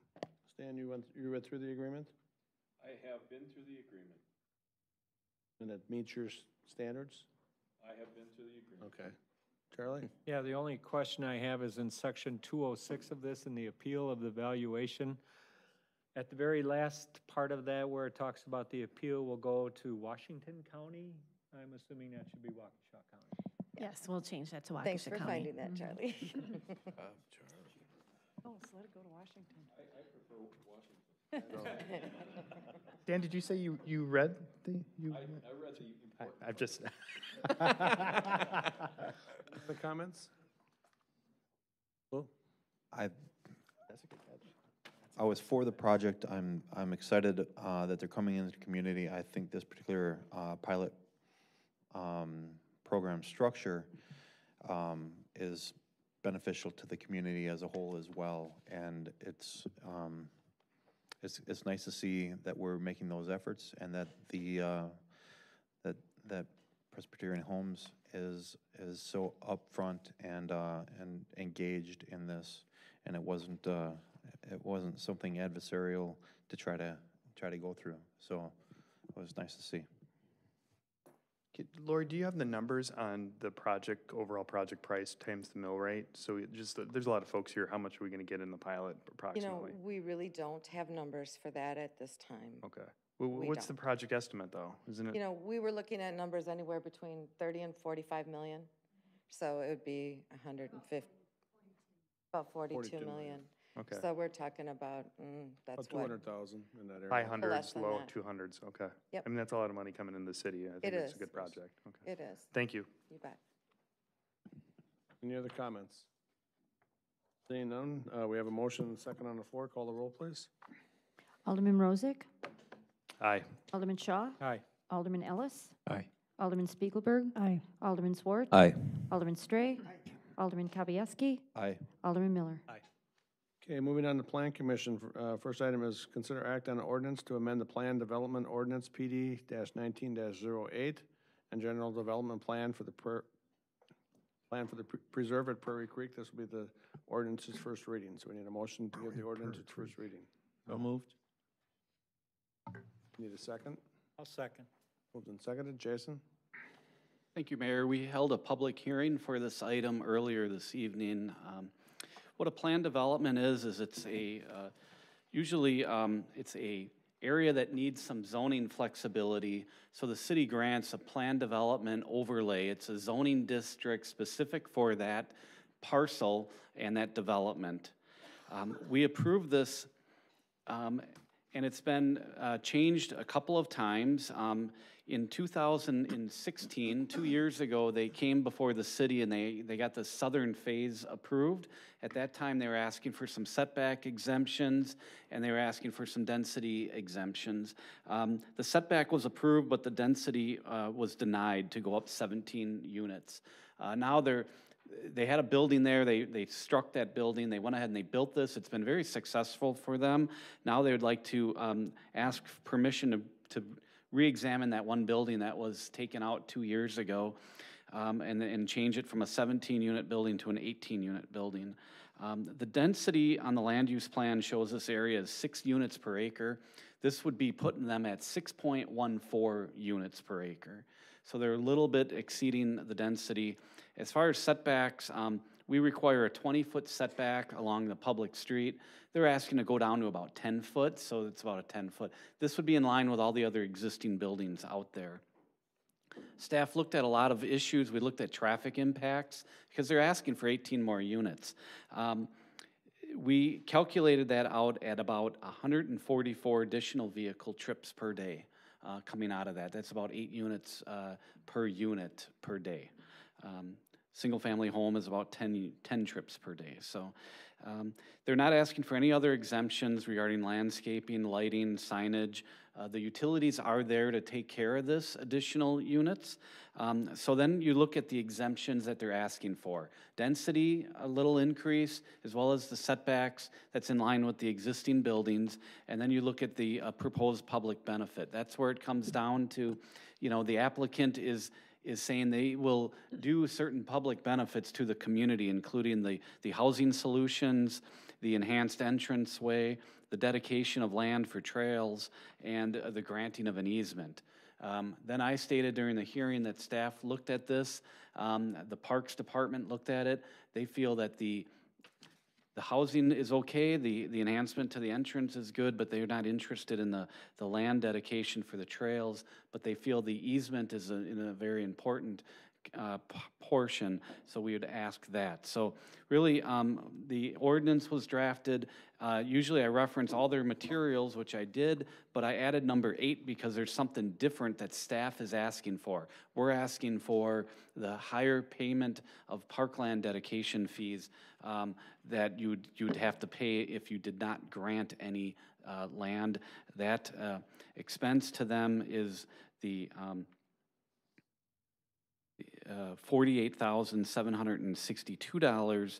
Stan, you read through the agreement? I have been through the agreement. And it meets your standards? I have been through the agreement. Okay. Charlie? Yeah, the only question I have is in section 206 of this, in the appeal of the valuation. At the very last part of that where it talks about the appeal will go to Washington County, I'm assuming that should be Waukesha County. Yes, we'll change that to Waukesha Thanks for County. finding that, Charlie. Oh, so let it go to Washington. I prefer Washington. Dan, did you say you read the? I read the important. I've just. The comments? Well, I was for the project. I'm excited that they're coming into the community. I think this particular pilot program structure is beneficial to the community as a whole as well. And it's nice to see that we're making those efforts and that the that Presbyterian Homes is so upfront and engaged in this, and it wasn't something adversarial to try to go through. So it was nice to see. Lori, do you have the numbers on the overall project price times the mill rate? So there's a lot of folks here. How much are we going to get in the pilot approximately? You know, we really don't have numbers for that at this time. Okay. Well, what's the project estimate though? Isn't it? You know, we were looking at numbers anywhere between 30 and 45 million. So it would be 150, about 42 million. Okay. So we're talking about, that's about what? 200,000 in that area. High hundreds, than low that. 200s, okay. Yep. I mean, that's a lot of money coming into the city. I think it's a good project. Okay. It is. Thank you. You bet. Any other comments? Seeing none, we have a motion and a second on the floor. Call the roll, please. Alderman Rozak? Aye. Alderman Shaw? Aye. Alderman Ellis? Aye. Alderman Spiegelberg? Aye. Alderman Swart? Aye. Alderman Stray? Alderman Kavieski? Aye. Alderman Miller? Okay, moving on to Plan Commission. First item is consider act on an ordinance to amend the Plan Development Ordinance PD-19-08 and General Development Plan for the Preserve at Prairie Creek. This will be the ordinance's first reading. So we need a motion to give the ordinance its first reading. So moved. Need a second? I'll second. Moved and seconded. Jason? Thank you, Mayor. We held a public hearing for this item earlier this evening. What a plan development is it's a, usually it's a area that needs some zoning flexibility. So the city grants a plan development overlay. It's a zoning district specific for that parcel and that development. We approved this and it's been changed a couple of times. In 2016, 2 years ago, they came before the city and they got the southern phase approved. At that time, they were asking for some setback exemptions and they were asking for some density exemptions. The setback was approved, but the density was denied to go up 17 units. Now they had a building there, they struck that building, they went ahead and they built this. It's been very successful for them. Now they would like to ask permission to re-examine that one building that was taken out 2 years ago and change it from a 17-unit building to an 18-unit building. The density on the land use plan shows this area is 6 units per acre. This would be putting them at 6.14 units per acre. So they're a little bit exceeding the density. As far as setbacks, we require a 20-foot setback along the public street. They're asking to go down to about 10 foot, so it's about a 10-foot. This would be in line with all the other existing buildings out there. Staff looked at a lot of issues. We looked at traffic impacts because they're asking for 18 more units. We calculated that out at about 144 additional vehicle trips per day coming out of that. That's about 8 units per unit per day. Single-family home is about 10 trips per day. So they're not asking for any other exemptions regarding landscaping, lighting, signage. The utilities are there to take care of this additional units. So then you look at the exemptions that they're asking for. Density, a little increase, as well as the setbacks that's in line with the existing buildings. And then you look at the proposed public benefit. That's where it comes down to, you know, the applicant is saying they will do certain public benefits to the community, including the housing solutions, the enhanced entranceway, the dedication of land for trails, and the granting of an easement. Then I stated during the hearing that staff looked at this. The Parks Department looked at it. They feel that the housing is okay, the enhancement to the entrance is good, but they're not interested in the land dedication for the trails, but they feel the easement is in a very important portion, so we would ask that. So really, the ordinance was drafted. Usually I reference all their materials, which I did, but I added number 8 because there's something different that staff is asking for. We're asking for the higher payment of parkland dedication fees that you'd have to pay if you did not grant any land. That expense to them is the $48,762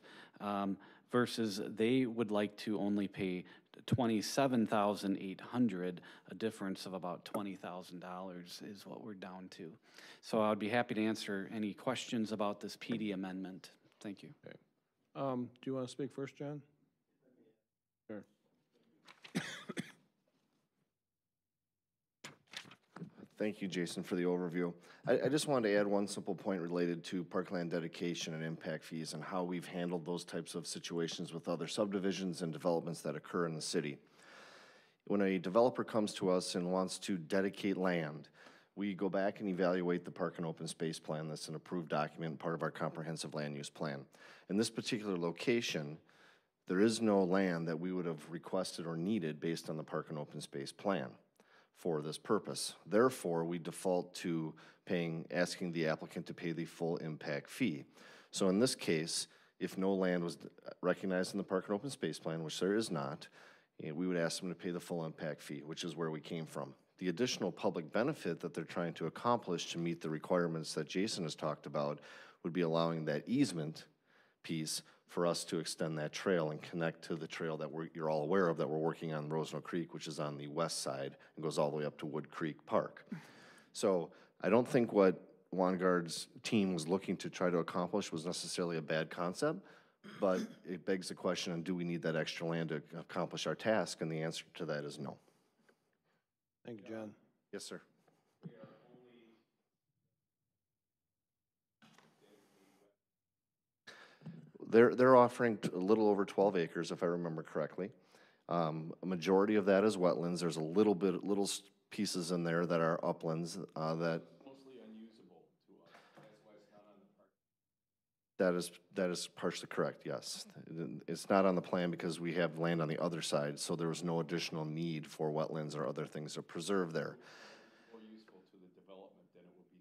versus they would like to only pay $27,800, a difference of about $20,000 is what we're down to. So I'd be happy to answer any questions about this PD amendment. Thank you. Okay. Do you want to speak first, John? Sure. Thank you, Jason, for the overview. I just wanted to add one simple point related to parkland dedication and impact fees and how we've handled those types of situations with other subdivisions and developments that occur in the city. When a developer comes to us and wants to dedicate land, we go back and evaluate the park and open space plan. That's an approved document, part of our comprehensive land use plan. In this particular location, there is no land that we would have requested or needed based on the park and open space plan for this purpose. Therefore, we default to asking the applicant to pay the full impact fee. So in this case, if no land was recognized in the park and open space plan, which there is not, we would ask them to pay the full impact fee, which is where we came from. The additional public benefit that they're trying to accomplish to meet the requirements that Jason has talked about would be allowing that easement piece for us to extend that trail and connect to the trail that you're all aware of that we're working on Rosenau Creek, which is on the west side and goes all the way up to Wood Creek Park. So I don't think what Wangard's team was looking to try to accomplish was necessarily a bad concept, but it begs the question on do we need that extra land to accomplish our task, and the answer to that is no. Thank you, John. Yes, sir. They're offering a little over 12 acres, if I remember correctly. A majority of that is wetlands. There's a little pieces in there that are uplands that mostly unusable to us. That's why it's not on the park. that is partially correct. Yes, it's not on the plan because we have land on the other side, so there was no additional need for wetlands or other things to preserve there. More useful to the development than it would be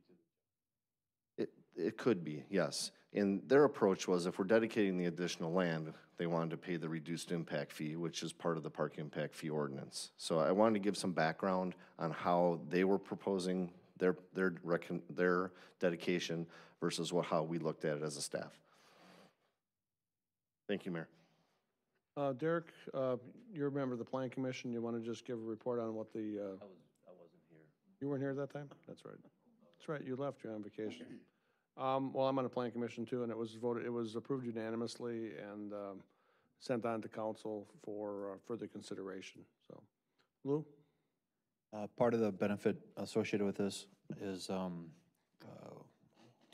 to the It could be, yes. And their approach was if we're dedicating the additional land, they wanted to pay the reduced impact fee, which is part of the park impact fee ordinance. So I wanted to give some background on how they were proposing their dedication versus how we looked at it as a staff. Thank you, Mayor. Derek, you're a member of the Plan Commission. You want to just give a report on what the... I wasn't here. You weren't here at that time? That's right. That's right, you left, you're on vacation. Well, I'm on the Plan Commission too, and it was approved unanimously and sent on to council for further consideration. So, Lou? Part of the benefit associated with this is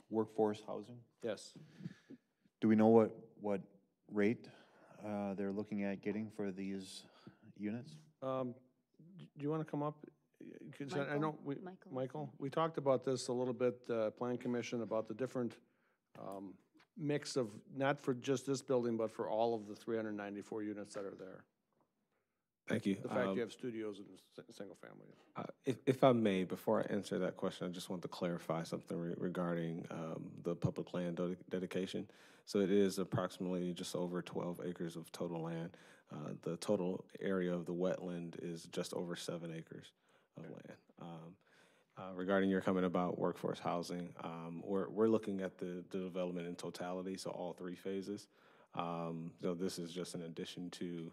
workforce housing. Yes. Do we know what what rate they're looking at getting for these units? Do you want to come up? 'Cause I know, Michael. Michael, we talked about this a little bit, Plan Commission, about the different mix of, not for just this building, but for all of the 394 units that are there. Thank you. The fact you have studios and single family. If I may, before I answer that question, I just want to clarify something regarding the public land dedication. So it is approximately just over 12 acres of total land. The total area of the wetland is just over 7 acres of land. Regarding your comment about workforce housing, we're looking at the development in totality, so all 3 phases. So this is just an addition to,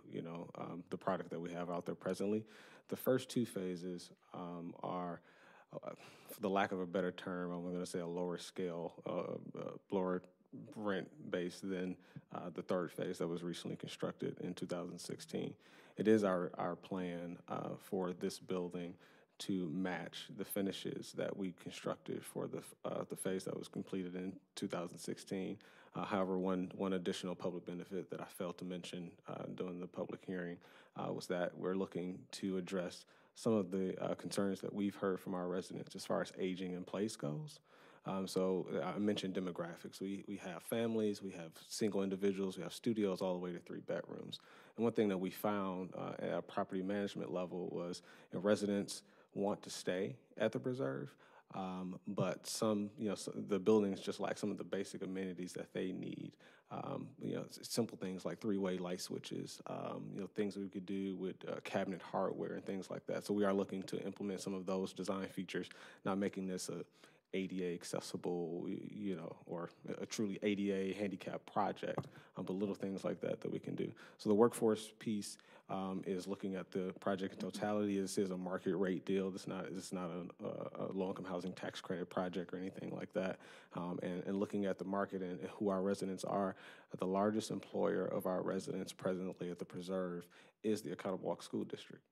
the product that we have out there presently. The first 2 phases are, for the lack of a better term, I'm going to say a lower scale, lower rent base than the 3rd phase that was recently constructed in 2016. It is our plan for this building to match the finishes that we constructed for the phase that was completed in 2016. However, one additional public benefit that I failed to mention during the public hearing was that we're looking to address some of the concerns that we've heard from our residents as far as aging in place goes. So I mentioned demographics. We have families, we have single individuals, we have studios all the way to 3 bedrooms. And one thing that we found at a property management level was residents want to stay at the preserve, but some, the buildings just lack some of the basic amenities that they need. Simple things like 3-way light switches, things we could do with cabinet hardware and things like that. So we are looking to implement some of those design features, not making this a ADA accessible, or a truly ADA handicap project, but little things like that we can do. So the workforce piece is looking at the project in totality. This is a market rate deal. This is not a low-income housing tax credit project or anything like that. And looking at the market and who our residents are, the largest employer of our residents presently at the Preserve is the Oconomowoc School District.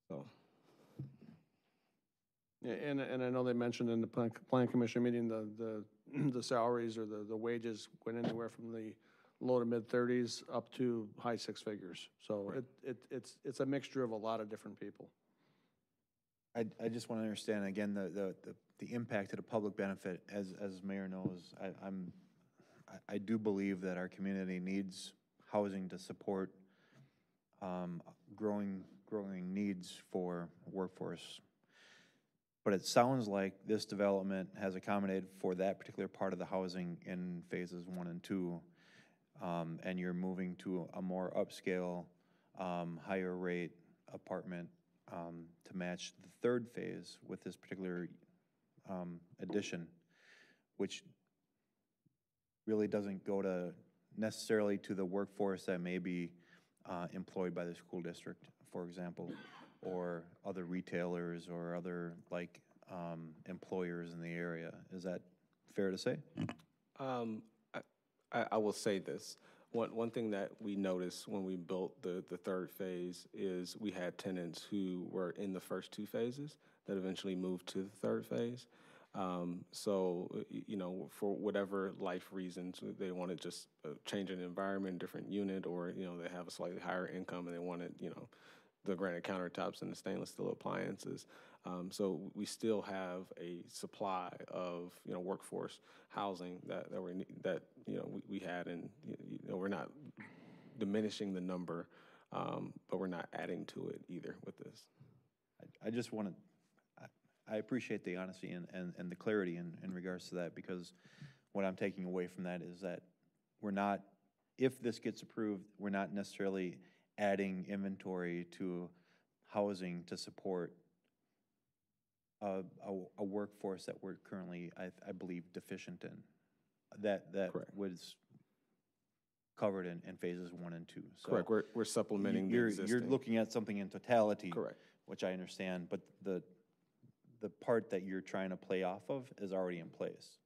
So. Yeah, and I know they mentioned in the Plan Commission meeting the salaries or the wages went anywhere from the low to mid 30s up to high 6 figures. So it's a mixture of a lot of different people. I just want to understand again the impact to the public benefit. As Mayor knows, I do believe that our community needs housing to support growing needs for workforce. But it sounds like this development has accommodated for that particular part of the housing in phases 1 and 2, and you're moving to a more upscale, higher rate apartment to match the 3rd phase with this particular addition, which really doesn't go to necessarily to the workforce that may be employed by the school district, for example, or other retailers or other employers in the area. Is that fair to say? I will say this. One thing that we noticed when we built the 3rd phase is we had tenants who were in the first 2 phases that eventually moved to the 3rd phase. So, for whatever life reasons, they wanted just change an environment, different unit, or, they have a slightly higher income and they wanted, the granite countertops and the stainless steel appliances. So we still have a supply of workforce housing that we had, and we're not diminishing the number, but we're not adding to it either with this. I just want to. I appreciate the honesty and the clarity in regards to that, because what I'm taking away from that is that we're not, if this gets approved, we're not necessarily adding inventory to housing to support a workforce that we're currently, I believe, deficient in. That was covered in phases 1 and 2. So correct. We're supplementing the existing. You're looking at something in totality. Correct. Which I understand, but the part that you're trying to play off of is already in place.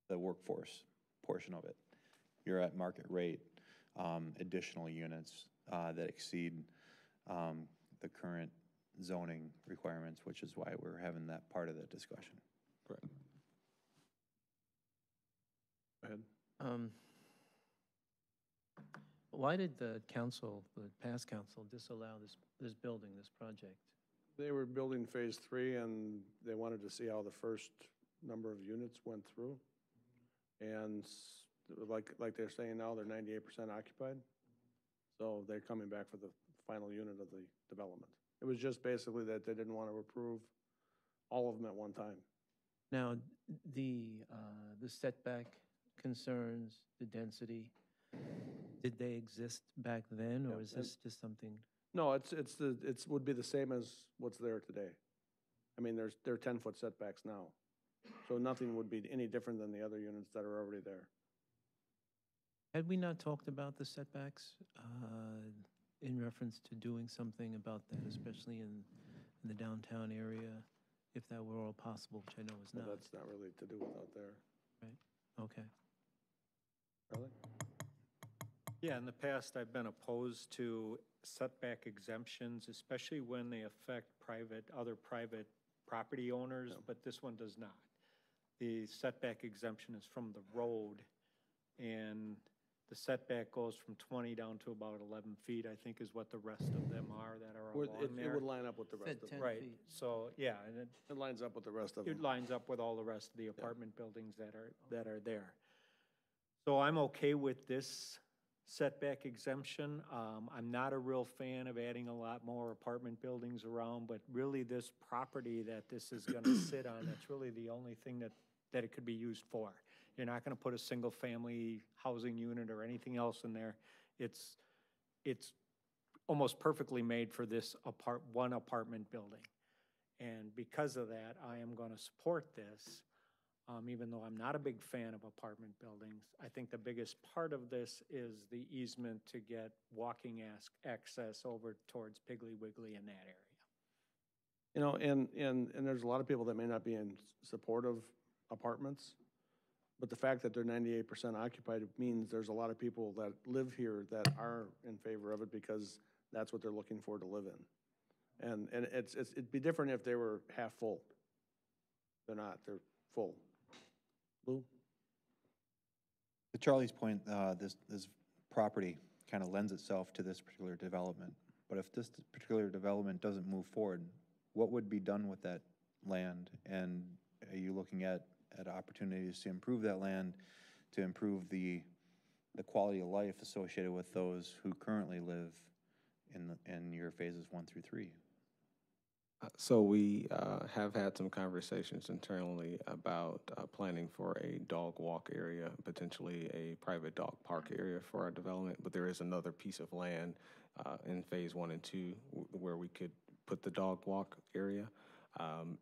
The workforce portion of it. You're at market rate, additional units that exceed the current zoning requirements, which is why we're having that part of the discussion. Correct. Go ahead. Why did the council, the past council, disallow this building, this project? They were building phase 3 and they wanted to see how the first number of units went through. And like they're saying now, they're 98% occupied. So they're coming back for the final unit of the development. It was just basically that they didn't want to approve all of them at one time. Now, the setback concerns, the density, did they exist back then, or is this just something? No, it's would be the same as what's there today. I mean, there are 10-foot setbacks now. So nothing would be any different than the other units that are already there. Had we not talked about the setbacks in reference to doing something about that, especially in the downtown area, if that were all possible, which I know is not? That's not really to do with out there. Right, okay. Really? Yeah, in the past, I've been opposed to setback exemptions, especially when they affect other private property owners, but this one does not. The setback exemption is from the road, and the setback goes from 20 down to about 11 feet, I think is what the rest of them are that are along there. It would line up with the rest of them. Right, so, yeah. And it lines up with the rest of them. It lines up with all the rest of the apartment buildings that are there. So I'm okay with this setback exemption. I'm not a real fan of adding a lot more apartment buildings around, but really this property that this is gonna sit on, that's really the only thing that it could be used for. You're not gonna put a single-family housing unit or anything else in there. It's almost perfectly made for this one apartment building. And because of that, I am gonna support this. Even though I'm not a big fan of apartment buildings. I think the biggest part of this is the easement to get walking access over towards Piggly Wiggly in that area. You know, and there's a lot of people that may not be in support of apartments, but the fact that they're 98% occupied means there's a lot of people that live here that are in favor of it because that's what they're looking for to live in. And it'd be different if they were half full. They're not, they're full. Lou? To Charlie's point, this property kind of lends itself to this particular development. But if this particular development doesn't move forward, what would be done with that land? And are you looking at opportunities to improve that land, to improve the quality of life associated with those who currently live in your phases 1 through 3? So we have had some conversations internally about planning for a dog walk area, potentially a private dog park area for our development, but there is another piece of land in phase 1 and 2 where we could put the dog walk area.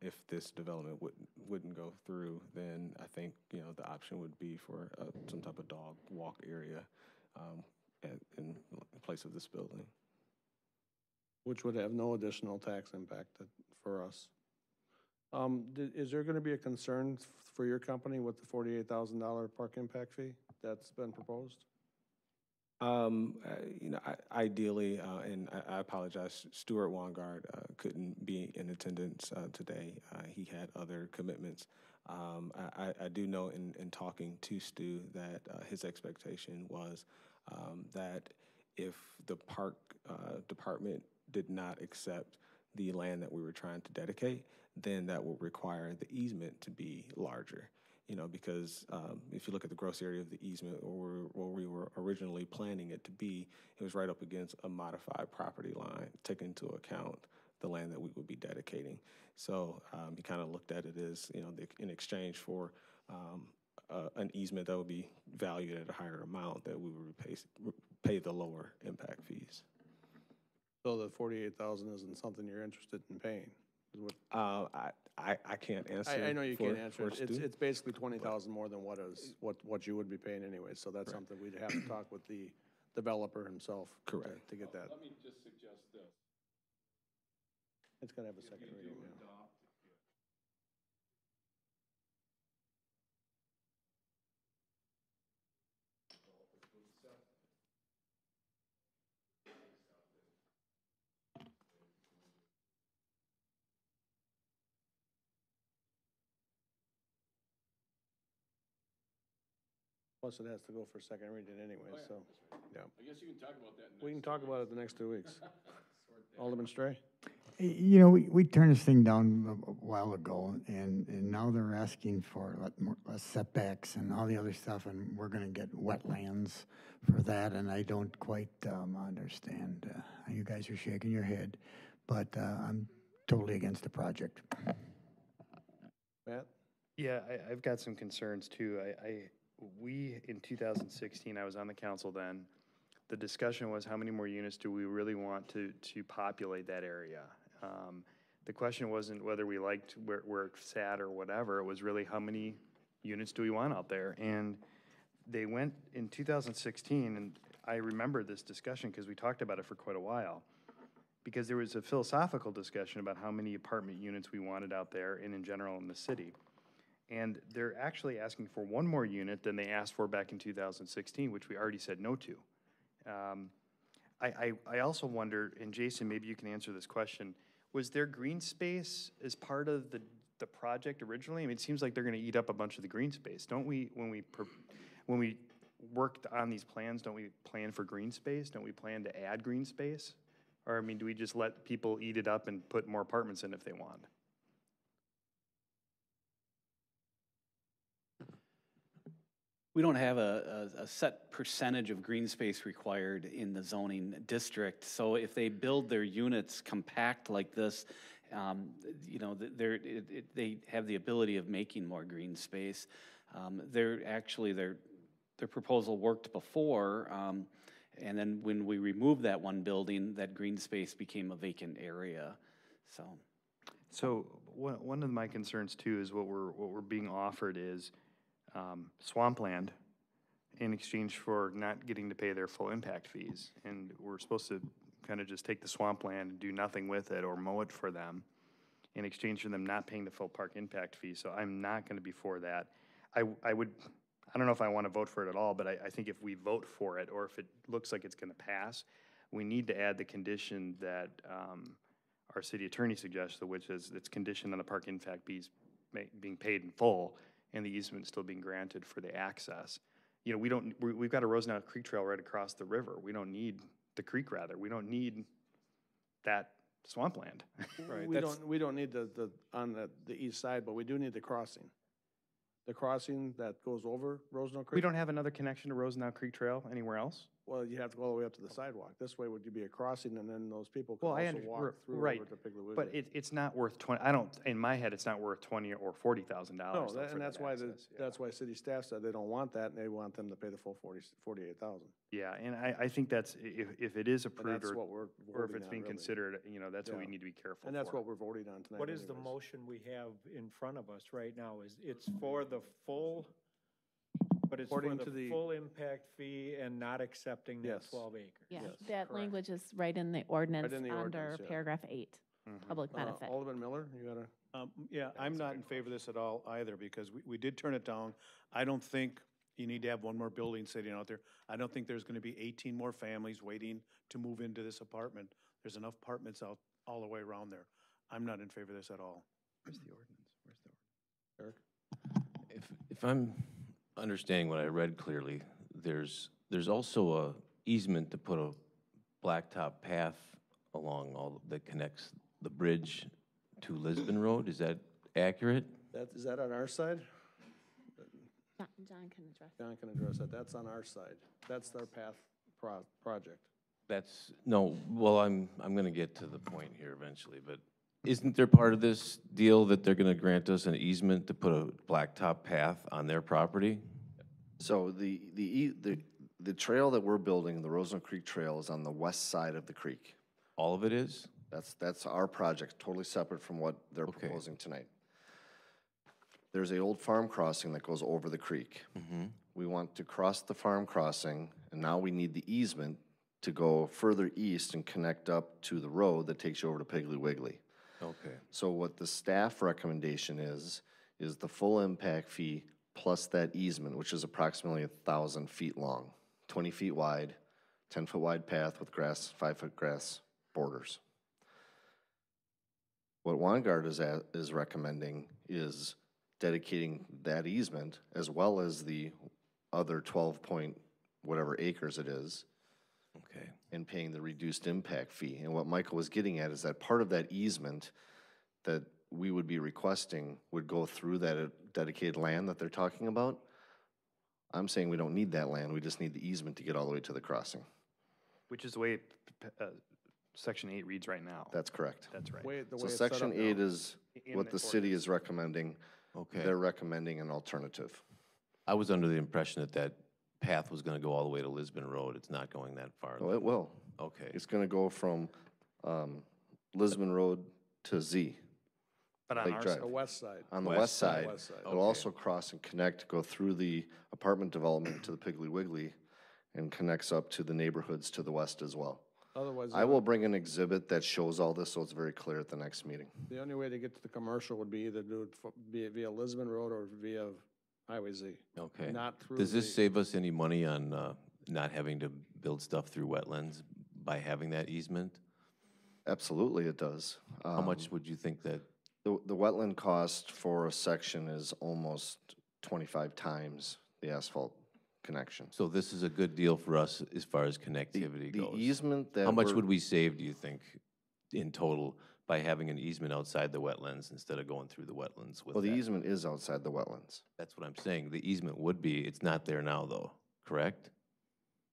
If this development wouldn't go through, then I think, you know, the option would be for some type of dog walk area in place of this building. Which would have no additional tax impact for us. Is there going to be a concern for your company with the $48,000 park impact fee that's been proposed? You know, ideally, and I apologize, Stuart Wongard couldn't be in attendance today. He had other commitments. I do know in talking to Stu that his expectation was that if the park department did not accept the land that we were trying to dedicate, then that will require the easement to be larger. You know, because if you look at the gross area of the easement or where we were originally planning it to be, it was right up against a modified property line, taking into account the land that we would be dedicating. So he kind of looked at it as, you know, in exchange for an easement that would be valued at a higher amount, that we would pay the lower impact fees. So the $48,000 isn't something you're interested in paying? I can't answer. I know you can't answer. It's basically $20,000 more than what you would be paying anyway. So that's something we'd have to talk with the developer himself. Correct. To get that. Let me just suggest this. It's gonna have a second reading now. Plus it has to go for second reading anyway, so, yeah. I guess you can talk about that We can talk about it the next 2 weeks. Alderman Stray? You know, we turned this thing down a while ago, and now they're asking for less setbacks and all the other stuff, and we're gonna get wetlands for that, and I don't quite understand. You guys are shaking your head, but I'm totally against the project. Matt? Yeah, I've got some concerns too. We, in 2016, I was on the council then, the discussion was how many more units do we really want to populate that area? The question wasn't whether we liked where it sat or whatever, it was really how many units do we want out there? And they went in 2016, and I remember this discussion because we talked about it for quite a while, because there was a philosophical discussion about how many apartment units we wanted out there and in general in the city. And they're actually asking for one more unit than they asked for back in 2016, which we already said no to. I also wonder, and Jason, maybe you can answer this question, was there green space as part of the project originally? I mean, it seems like they're gonna eat up a bunch of the green space. Don't we, when we worked on these plans, don't we plan for green space? Don't we plan to add green space? Or, I mean, do we just let people eat it up and put more apartments in if they want? We don't have a set percentage of green space required in the zoning district. So if they build their units compact like this, you know, they have the ability of making more green space. Their proposal worked before, and then when we removed that one building, that green space became a vacant area. So one of my concerns too is what we're being offered is swampland in exchange for not getting to pay their full impact fees. And we're supposed to kind of just take the swampland and do nothing with it or mow it for them in exchange for them not paying the full park impact fee. So I'm not going to be for that. I don't know if I want to vote for it at all, but I think if we vote for it, or if it looks like it's going to pass, we need to add the condition that our city attorney suggested, which is it's conditioned on the park impact fees being paid in full and the easement still being granted for the access. You know, we've got a Rosenau Creek Trail right across the river. We don't need the creek, rather. We don't need that swampland. Right. We don't need the on the east side, but we do need the crossing. The crossing that goes over Rosenau Creek. We don't have another connection to Rosenau Creek Trail anywhere else? Well, you have to go all the way up to the sidewalk. This way would be a crossing, and then those people can Well, also walk through right, over to Piggly Wiggly. but it's not worth 20, in my head, it's not worth $20,000 or $40,000. No, and that's why that's why city staff said they don't want that, and they want them to pay the full 48,000. Yeah, and I think that's, if it is approved that's or, what we're or if voting it's on, being really. considered, you know, that's what we Yeah. need to be careful And that's for. what we're voting on tonight. What is the anyways. motion we have in front of us right now? It's for the full, but it's for According to the the- full impact fee and not accepting that Yes. 12 acres? Yeah, Yes, that correct. language is right in the ordinance in the under ordinance, yeah. paragraph 8, public benefit. Alderman Miller, you got to. Yeah, I'm not in favor of this at all either, because we did turn it down. I don't think you need to have one more building sitting out there. I don't think there's gonna be 18 more families waiting to move into this apartment. There's enough apartments out all the way around there. I'm not in favor of this at all. Where's the ordinance? Eric? If I'm understanding what I read clearly, there's also a easement to put a blacktop path along that connects the bridge to Lisbon Road. Is that accurate? Is that on our side? John can address. John can address that. That's on our side. That's our path project. Well, I'm gonna get to the point here eventually, but isn't there part of this deal that they're gonna grant us an easement to put a blacktop path on their property? So the trail that we're building, the Rosenau Creek Trail, is on the west side of the creek. All of it is? That's our project, totally separate from what they're proposing tonight. There's a old farm crossing that goes over the creek. We want to cross the farm crossing, and now we need the easement to go further east and connect up to the road that takes you over to Piggly Wiggly. Okay. So what the staff recommendation is the full impact fee plus that easement, which is approximately 1,000 feet long, 20 feet wide, 10-foot wide path with grass, 5-foot grass borders. What Vanguard is recommending is dedicating that easement as well as the other 12 point whatever acres it is, Okay. and paying the reduced impact fee. And what Michael was getting at is that part of that easement that we would be requesting would go through that dedicated land that they're talking about. I'm saying we don't need that land, we just need the easement to get all the way to the crossing. Which is the way Section 8 reads right now. That's correct. That's right. So Section 8 is In what the city is recommending. Okay. They're recommending an alternative. I was under the impression that that path was going to go all the way to Lisbon Road. It's not going that far. Oh, it will. Okay. It's gonna go from Lisbon Road to Z. But on Lake our Drive. side. The west side. On the West west side. side. West side. It'll also cross and connect, go through the apartment development to the Piggly Wiggly, and connects up to the neighborhoods to the west as well. Otherwise, I will bring an exhibit that shows all this, so it's very clear at the next meeting. the only way to get to the commercial would be either do it via Lisbon Road or via Highway Z. Okay. Not through Does this the- save us any money on not having to build stuff through wetlands by having that easement? Absolutely, it does. How much would you think that? The wetland cost for a section is almost 25 times the asphalt connection. So this is a good deal for us as far as connectivity The goes. easement that How much we're- would we save, do you think, in total by having an easement outside the wetlands instead of going through the wetlands with Well, the that? easement is outside the wetlands. That's what I'm saying. The easement would be, it's not there now though, correct?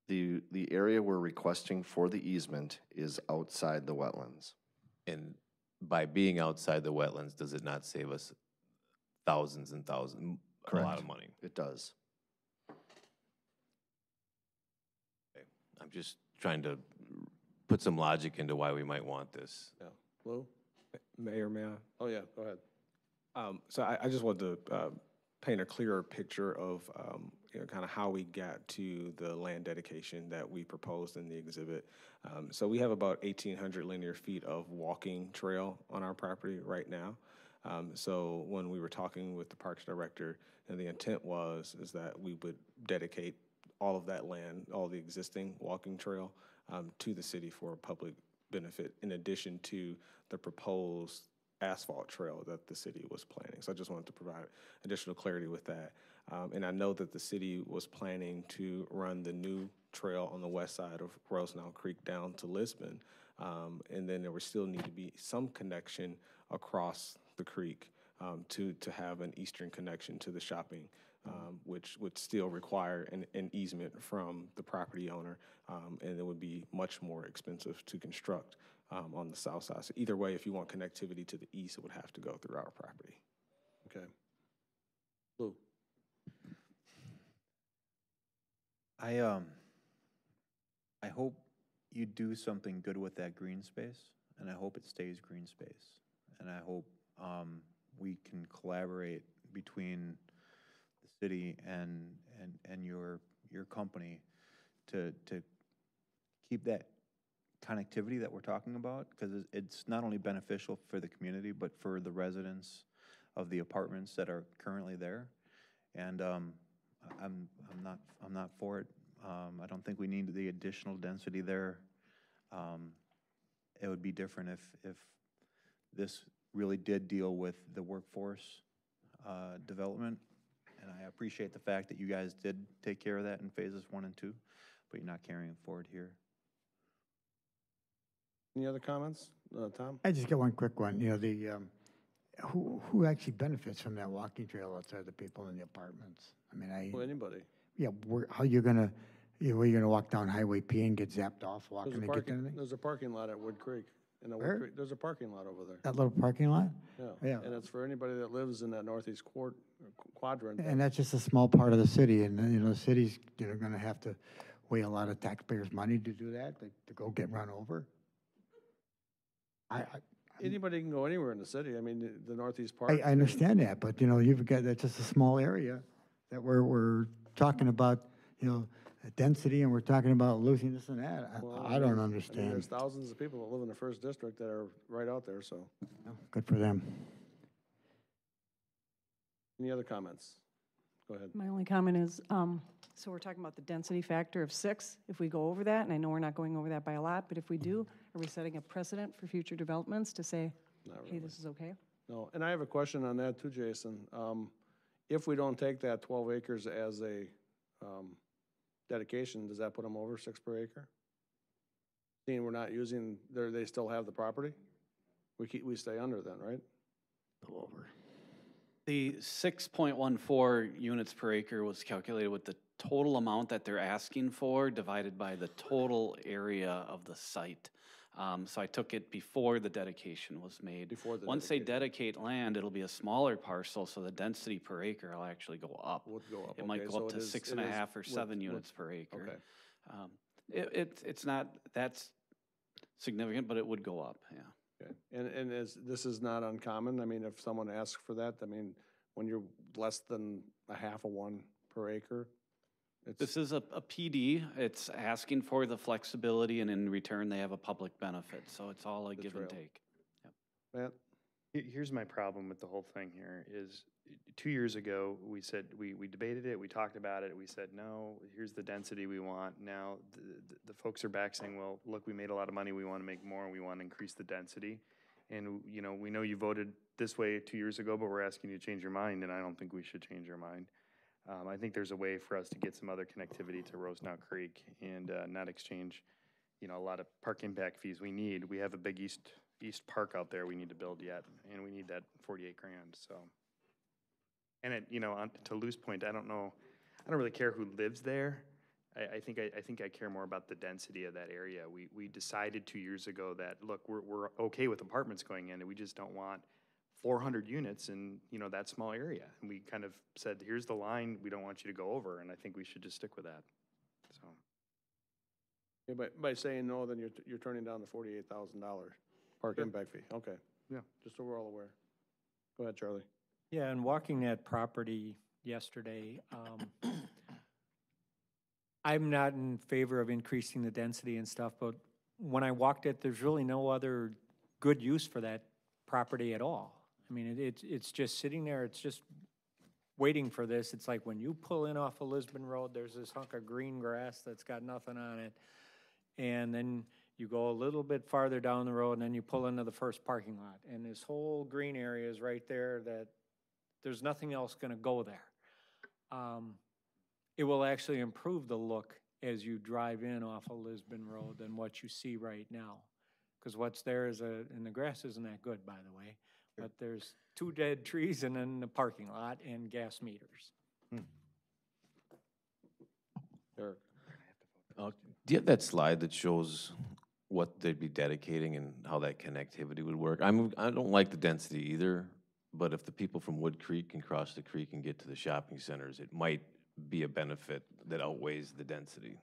The area we're requesting for the easement is outside the wetlands. And by being outside the wetlands, does it not save us thousands and thousands, a lot of money? It does. Okay. I'm just trying to put some logic into why we might want this. Yeah. Lou? Mayor, may I? Oh, yeah, go ahead. So I just wanted to paint a clearer picture of kind of how we got to the land dedication that we proposed in the exhibit. So we have about 1,800 linear feet of walking trail on our property right now. So when we were talking with the Parks Director, and the intent is that we would dedicate all of that land, all the existing walking trail, to the city for public benefit, in addition to the proposed asphalt trail that the city was planning. So I just wanted to provide additional clarity with that. And I know that the city was planning to run the new trail on the west side of Rosenau Creek down to Lisbon. And then there would still need to be some connection across the creek to have an eastern connection to the shopping, which would still require an easement from the property owner, and it would be much more expensive to construct on the south side. So either way, if you want connectivity to the east, it would have to go through our property. Okay. Lou? I hope you do something good with that green space, and I hope it stays green space. And I hope we can collaborate between the city and your company to keep that connectivity that we're talking about, because it's not only beneficial for the community, but for the residents of the apartments that are currently there. And I'm not for it. I don't think we need the additional density there. It would be different if this really did deal with the workforce development. And I appreciate the fact that you guys did take care of that in phases 1 and 2, but you're not carrying it forward here. Any other comments? Tom? I just got one quick one. You know, the, who actually benefits from that walking trail outside the people in the apartments? I mean, Well, anybody. yeah, how you gonna, where you gonna walk down Highway P and get zapped off walking to get to anything? There's a parking lot at Wood Creek. In the Where? Wood Creek, there's a parking lot over there. That little parking lot? Yeah. Yeah. And it's for anybody that lives in that northeast quadrant. And that's just a small part of the city, and, you know, the city's, gonna have to weigh a lot of taxpayers' money to do that, to go get run over. Anybody can go anywhere in the city. I mean, the northeast part. I understand that, but, you've got, that's just a small area that we're talking about, density, and we're talking about losing this and that. Well, I don't mean, understand. there's thousands of people that live in the first district that are right out there, so. Good for them. Any other comments? Go ahead. My only comment is, so we're talking about the density factor of 6. If we go over that, and I know we're not going over that by a lot, but if we do, are we setting a precedent for future developments to say, hey, this is okay? No, and I have a question on that too, Jason. If we don't take that 12 acres as a dedication, does that put them over 6 per acre? Seeing we're not using, they still have the property? We stay under then, right? Go over. The 6.14 units per acre was calculated with the total amount that they're asking for divided by the total area of the site. So I took it before the dedication was made. Once they dedicate land, it'll be a smaller parcel, so the density per acre will actually go up. Would go up, It might okay, go so up it to is- 6.5 or 7 units per acre. It's not that's significant, but it would go up, yeah. Okay, and this is not uncommon? I mean, if someone asks for that, I mean, when you're less than a half of 1 per acre, This is a PD. It's asking for the flexibility, and in return, they have a public benefit. So it's all a give and trail. take. Matt? Here's my problem with the whole thing here is 2 years ago, we said, we debated it, we talked about it, we said, no, here's the density we want. Now, the folks are back saying, well, look, we made a lot of money, we want to make more, and we want to increase the density. And, you know, we know you voted this way 2 years ago, but we're asking you to change your mind, and I don't think we should change our mind. I think there's a way for us to get some other connectivity to Rosenau Creek and not exchange, you know, a lot of park impact fees we need. We have a big East Park out there we need to build yet, and we need that 48 grand, so. And it, you know, to Lou's point, I don't really care who lives there. I think I care more about the density of that area. We decided 2 years ago that, look, we're okay with apartments going in, and we just don't want 400 units in, you know, that small area. And we kind of said, here's the line, we don't want you to go over, and I think we should just stick with that, so. Yeah, by saying no, then you're turning down the $48,000 park impact fee, okay. Yeah. Just so we're all aware. Go ahead, Charlie. Yeah, and walking that property yesterday, I'm not in favor of increasing the density and stuff, but when I walked it, there's really no other good use for that property at all. I mean, it's just sitting there, it's just waiting for this. It's like when you pull in off of Lisbon Road, there's this hunk of green grass that's got nothing on it. And then you go a little bit farther down the road, and then you pull into the first parking lot. And this whole green area is right there that there's nothing else gonna go there. It will actually improve the look as you drive in off of Lisbon Road than what you see right now. Because what's there is and the grass isn't that good, by the way, but there's 2 dead trees and then the parking lot and gas meters. Eric? Do you have that slide that shows what they'd be dedicating and how that connectivity would work? I don't like the density either, but if the people from Wood Creek can cross the creek and get to the shopping centers, it might be a benefit that outweighs the density.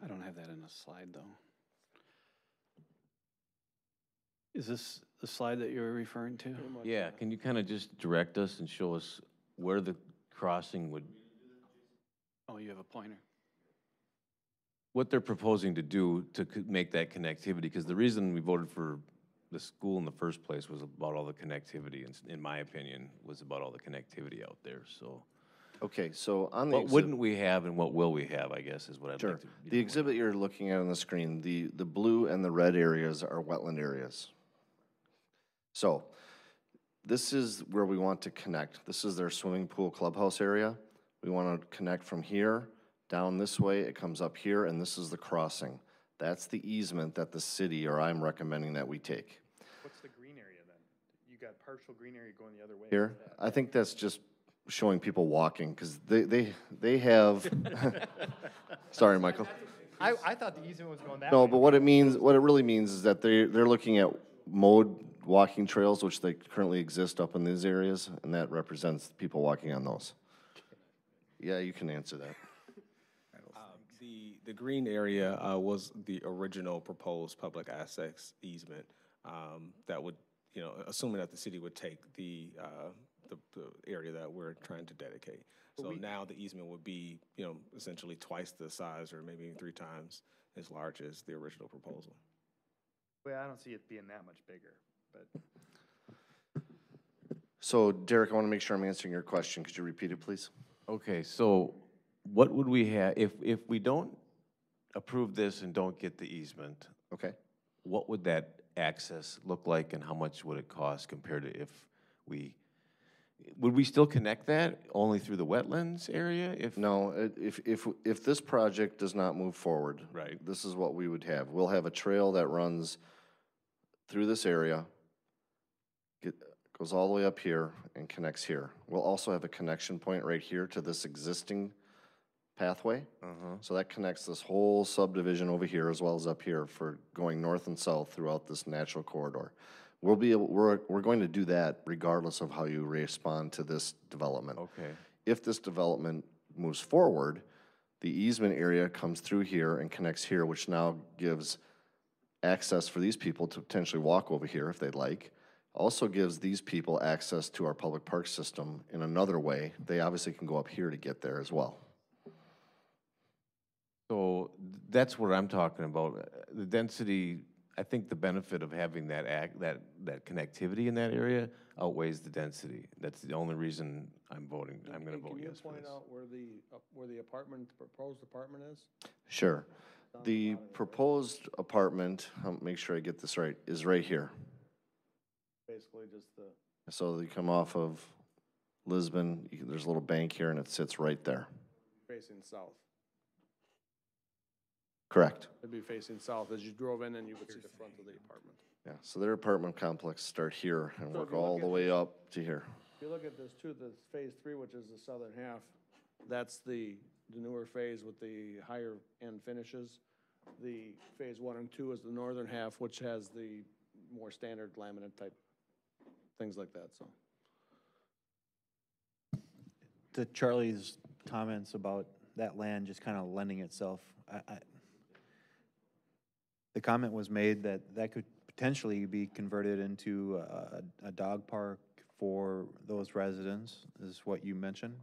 I don't have that in a slide, though. Is this the slide that you're referring to? Yeah, can you kind of just direct us and show us where the crossing would, Oh, you have a pointer. what they're proposing to do to make that connectivity? Because the reason we voted for the school in the first place was about all the connectivity, and in my opinion, was about all the connectivity out there, so. Okay, so on the What wouldn't we have and what will we have, I guess, is what I'd Sure. like to. The exhibit you're looking at on the screen, the blue and the red areas are wetland areas. So this is where we want to connect. This is their swimming pool clubhouse area. We want to connect from here down this way. It comes up here, and this is the crossing. That's the easement that the city, or I'm recommending that we take. What's the green area then? You got partial green area going the other way. Here, I think that's just showing people walking, because they have, sorry, Michael. I thought the easement was going that way. No, but what it really means is that they're looking at mowed walking trails, which they currently exist up in these areas, and that represents people walking on those. Yeah, you can answer that. The green area was the original proposed public access easement that would, you know, assuming that the city would take the area that we're trying to dedicate. So now the easement would be, you know, essentially twice the size, or maybe 3 times as large as the original proposal. Well, I don't see it being that much bigger, but. So Derek, I want to make sure I'm answering your question. Could you repeat it, please? Okay, so what would we have, if we don't approve this and don't get the easement? Okay. What would that access look like, and how much would it cost compared to if we would we still connect that only through the wetlands area if? No, if this project does not move forward. Right. This is what we would have. We'll have a trail that runs through this area, goes all the way up here and connects here. We'll also have a connection point right here to this existing pathway. So that connects this whole subdivision over here as well as up here for going north and south throughout this natural corridor. We'll be able, we're going to do that regardless of how you respond to this development. Okay. If this development moves forward, the easement area comes through here and connects here, which now gives access for these people to potentially walk over here if they'd like. Also gives these people access to our public park system in another way. They obviously can go up here to get there as well. So that's what I'm talking about. The density, I think the benefit of having that that connectivity in that area outweighs the density. That's the only reason I'm voting. I'm going to vote yes for Can you this. point out where the apartment, proposed apartment is? Sure. The proposed apartment, I'll make sure I get this right, is right here. Basically just the, So you come off of Lisbon, there's a little bank here and it sits right there. facing south. Correct. It'd be facing south. As you drove in and you would see the front of the apartment. Yeah, so their apartment complex start here and So work if you all look the at way up to here. If you look at this too, the phase 3, which is the southern half, that's the newer phase with the higher end finishes. The phase 1 and 2 is the northern half, which has the more standard laminate type, things like that, so. To Charlie's comments about that land just kind of lending itself, the comment was made that that could potentially be converted into a dog park for those residents, is what you mentioned,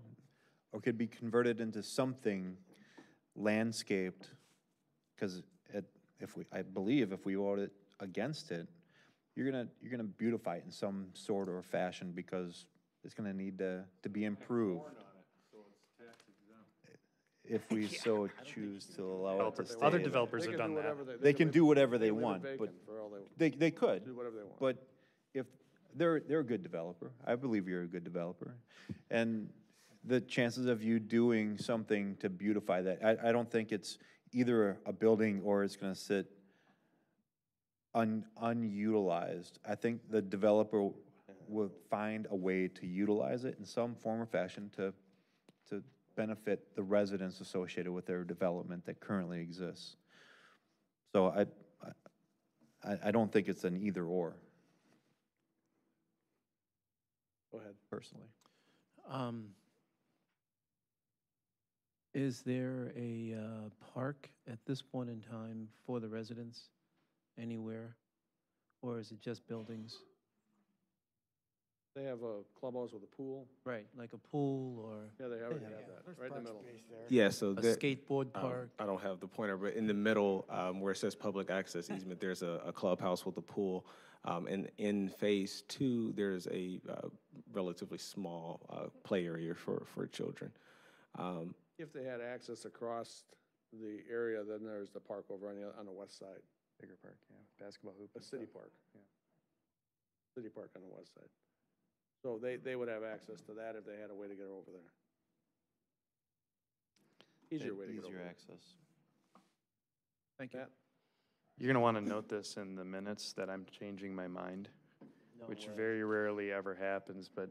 or could be converted into something landscaped, because I believe if we voted against it, you're gonna beautify it in some sort or fashion because it's gonna need to be improved. If we so choose to allow it to stay. Other developers have done that. They can do whatever they want, vacant but for all they could. do whatever they want. But if they're a good developer, I believe you're a good developer, and the chances of you doing something to beautify that, I don't think it's either a building or it's going to sit unutilized. I think the developer will find a way to utilize it in some form or fashion to benefit the residents associated with their development that currently exists. So I don't think it's an either or. Go ahead. Personally. Is there a park at this point in time for the residents anywhere? Or is it just buildings? They have a clubhouse with a pool. Right, like a pool or Yeah, they already have that, right in the middle. Yeah, so a skateboard park? I don't have the pointer, but in the middle, where it says public access easement, there's a clubhouse with a pool. And in phase 2, there's a relatively small play area for children. If they had access across the area, then there's the park over on the west side. Bigger park, yeah, basketball hoop. A city park. Yeah. City park on the west side. So they would have access to that if they had a way to get over there. Easier way to get over there. access. Thank you. Matt? You're going to want to note this in the minutes that I'm changing my mind, which very rarely ever happens, but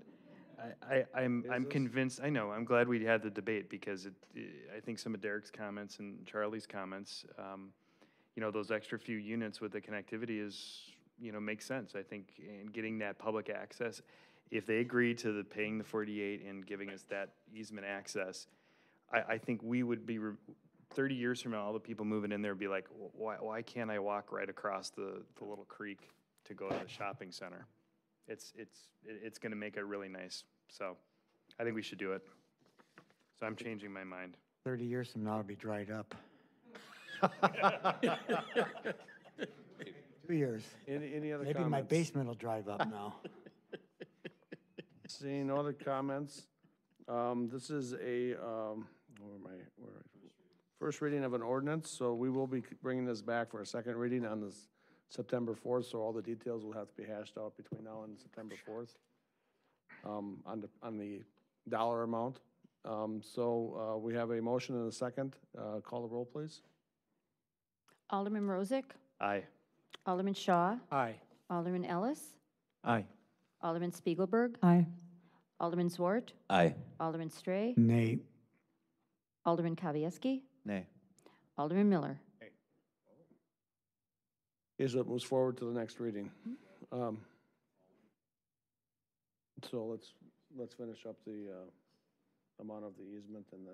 I'm convinced, I know, I'm glad we had the debate because I think some of Derek's comments and Charlie's comments, you know, those extra few units with the connectivity is, you know, makes sense. I think in getting that public access, if they agree to the paying the 48 and giving us that easement access, I think we would be 30 years from now, all the people moving in there would be like, why can't I walk right across the little creek to go to the shopping center? It's going to make it really nice. So I think we should do it. So I'm changing my mind. 30 years from now, it'll be dried up. 2 years. Any other Maybe comments? my basement will drive up now. Seeing no other comments, this is a, first reading of an ordinance, so we will be bringing this back for a second reading on this September 4th, so all the details will have to be hashed out between now and September 4th. on the dollar amount. So we have a motion and a second. Call the roll, please. Alderman Rozak? Aye. Alderman Shaw? Aye. Alderman Ellis? Aye. Alderman Spiegelberg? Aye. Alderman Zwart? Aye. Alderman Stray? Nay. Alderman Kavieski? Nay. Alderman Miller? Okay, so it moves forward to the next reading. So let's finish up the amount of the easement and the.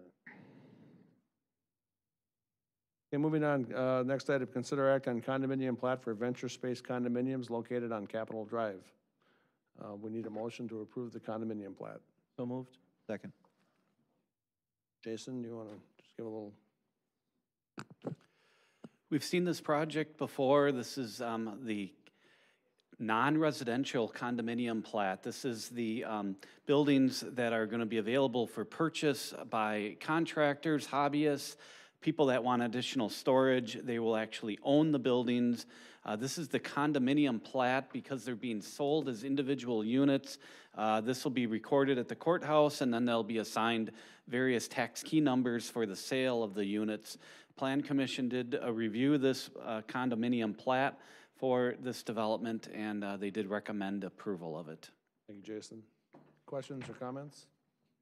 Okay, moving on, next item, consider act on condominium plat for Venture Space condominiums located on Capitol Drive. We need a motion to approve the condominium plat. So moved. Second. Jason, you want to just give a little? We've seen this project before. This is the non-residential condominium plat. This is the buildings that are going to be available for purchase by contractors, hobbyists, people that want additional storage. They will actually own the buildings. This is the condominium plat because they're being sold as individual units. This will be recorded at the courthouse, and then they'll be assigned various tax key numbers for the sale of the units. Plan Commission did review this condominium plat for this development, and they did recommend approval of it. Thank you, Jason. Questions or comments?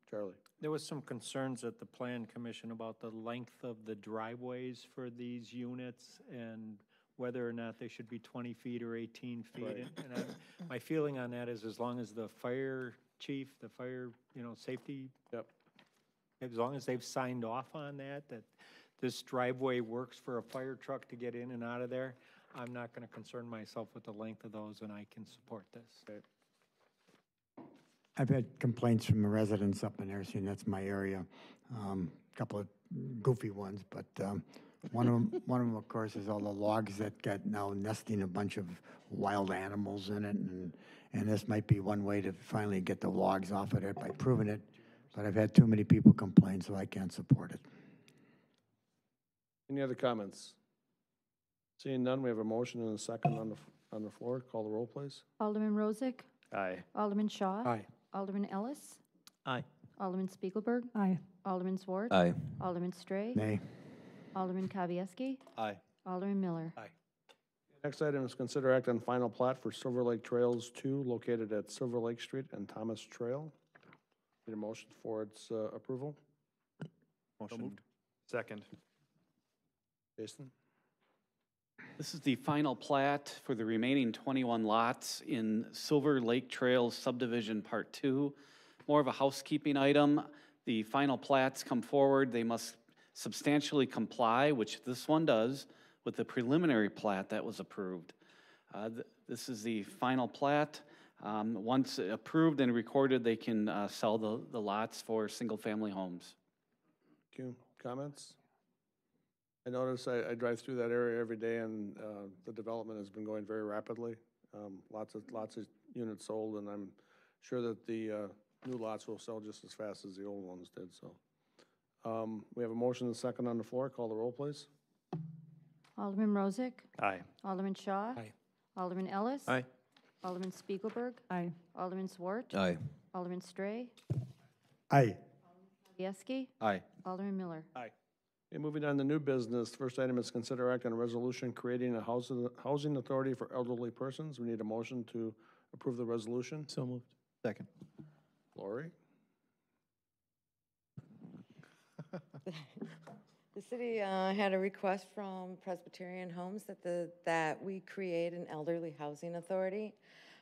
Charlie? There was some concerns at the Plan Commission about the length of the driveways for these units and whether or not they should be 20 feet or 18 feet. Right. And my feeling on that is as long as the fire chief, the fire, safety, Yep. as long as they've signed off on that this driveway works for a fire truck to get in and out of there, I'm not going to concern myself with the length of those, and I can support this. Okay. I've had complaints from the residents up in there, seeing that's my area. Couple of goofy ones, but one of them, of course, is all the logs that got now nesting a bunch of wild animals in it, and this might be one way to finally get the logs off of it by proving it. But I've had too many people complain, so I can't support it. Any other comments? Seeing none, we have a motion and a second on the floor. Call the roll, please. Alderman Rozak? Aye. Alderman Shaw? Aye. Alderman Ellis? Aye. Alderman Spiegelberg? Aye. Alderman Zwart? Aye. Alderman Stray? Nay. Alderman Kavieski? Aye. Alderman Miller? Next item is consider act on final plat for Silver Lake Trails 2 located at Silver Lake Street and Thomas Trail. Need a motion for its approval? Motion moved. Second. Jason? This is the final plat for the remaining 21 lots in Silver Lake Trails Subdivision Part 2. More of a housekeeping item. The final plats come forward. They must substantially comply, which this one does, with the preliminary plat that was approved. This is the final plat. Once approved and recorded, they can sell the lots for single-family homes. Thank you. Comments? I notice I drive through that area every day, and the development has been going very rapidly. Lots of units sold, and I'm sure that the new lots will sell just as fast as the old ones did. So we have a motion and a second on the floor. Call the roll, please. Alderman Rozak? Aye. Alderman Shaw? Aye. Alderman Ellis? Aye. Alderman Spiegelberg? Aye. Alderman Zwart? Aye. Alderman Stray? Aye. Kavieski? Aye. Alderman Miller? Okay, moving on to new business. First item is consider act on a resolution creating a housing authority for elderly persons. We need a motion to approve the resolution. So moved. Second. Lori? The city had a request from Presbyterian Homes that we create an elderly housing authority.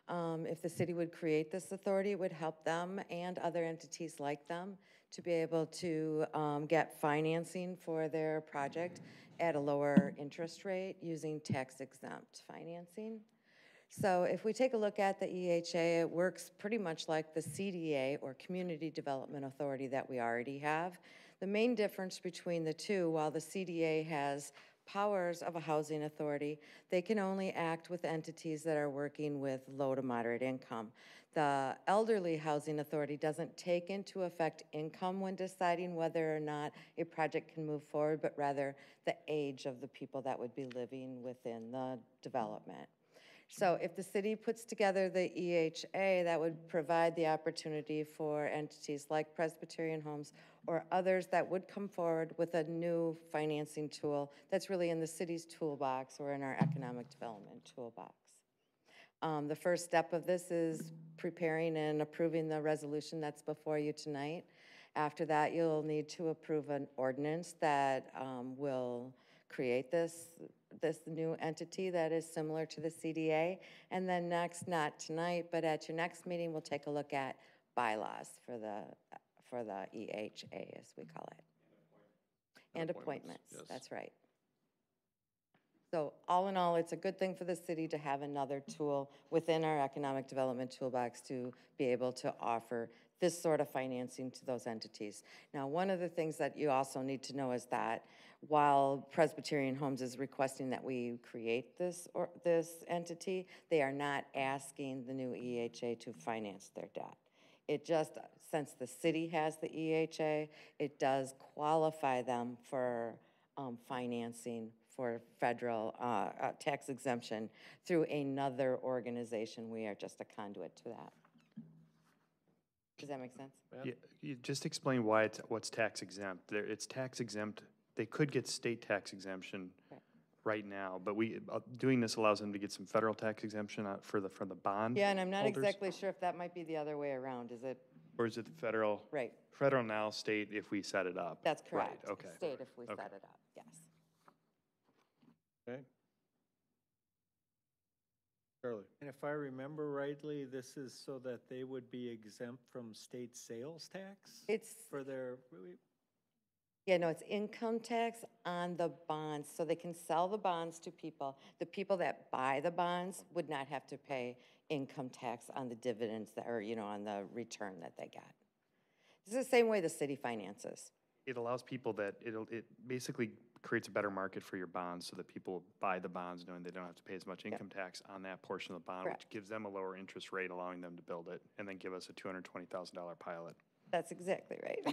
If the city would create this authority, it would help them and other entities like them to be able to get financing for their project at a lower interest rate using tax-exempt financing. So if we take a look at the EHA, it works pretty much like the CDA, or Community Development Authority, that we already have. The main difference between the two, while the CDA has powers of a housing authority, they can only act with entities that are working with low to moderate income. The Elderly Housing Authority doesn't take into effect income when deciding whether or not a project can move forward, but rather the age of the people that would be living within the development. So if the city puts together the EHA, that would provide the opportunity for entities like Presbyterian Homes or others that would come forward with a new financing tool that's really in the city's toolbox or in our economic development toolbox. The first step of this is preparing and approving the resolution that's before you tonight. After that, you'll need to approve an ordinance that will create this new entity that is similar to the CDA. And then next, not tonight, but at your next meeting, we'll take a look at bylaws for the EHA, as we call it. And appointments, yes. that's right. So all in all, it's a good thing for the city to have another tool within our economic development toolbox to be able to offer this sort of financing to those entities. Now, one of the things that you also need to know is that while Presbyterian Homes is requesting that we create this entity, they are not asking the new EHA to finance their debt. It just, since the city has the EHA, it does qualify them for financing for federal tax exemption through another organization. We are just a conduit to that. Does that make sense? Yeah, you just explain why what's tax exempt. It's tax exempt. They could get state tax exemption right now, but doing this allows them to get some federal tax exemption for the bond. Yeah, and I'm not holders. exactly sure if that might be the other way around. Is it? Or is it the federal? Right. Federal now, state if we set it up. That's correct. Right, okay. State if we Okay. set it up, yes. Okay. Charlie? And if I remember rightly, this is so that they would be exempt from state sales tax? It's, For their, yeah, no, it's income tax on the bonds, so they can sell the bonds to people. The people that buy the bonds would not have to pay income tax on the dividends that, or, you know, on the return that they get. This is the same way the city finances. It allows people that, it basically creates a better market for your bonds so that people buy the bonds knowing they don't have to pay as much income tax on that portion of the bond, Correct. which gives them a lower interest rate, allowing them to build it, and then give us a $220,000 pilot. That's exactly right.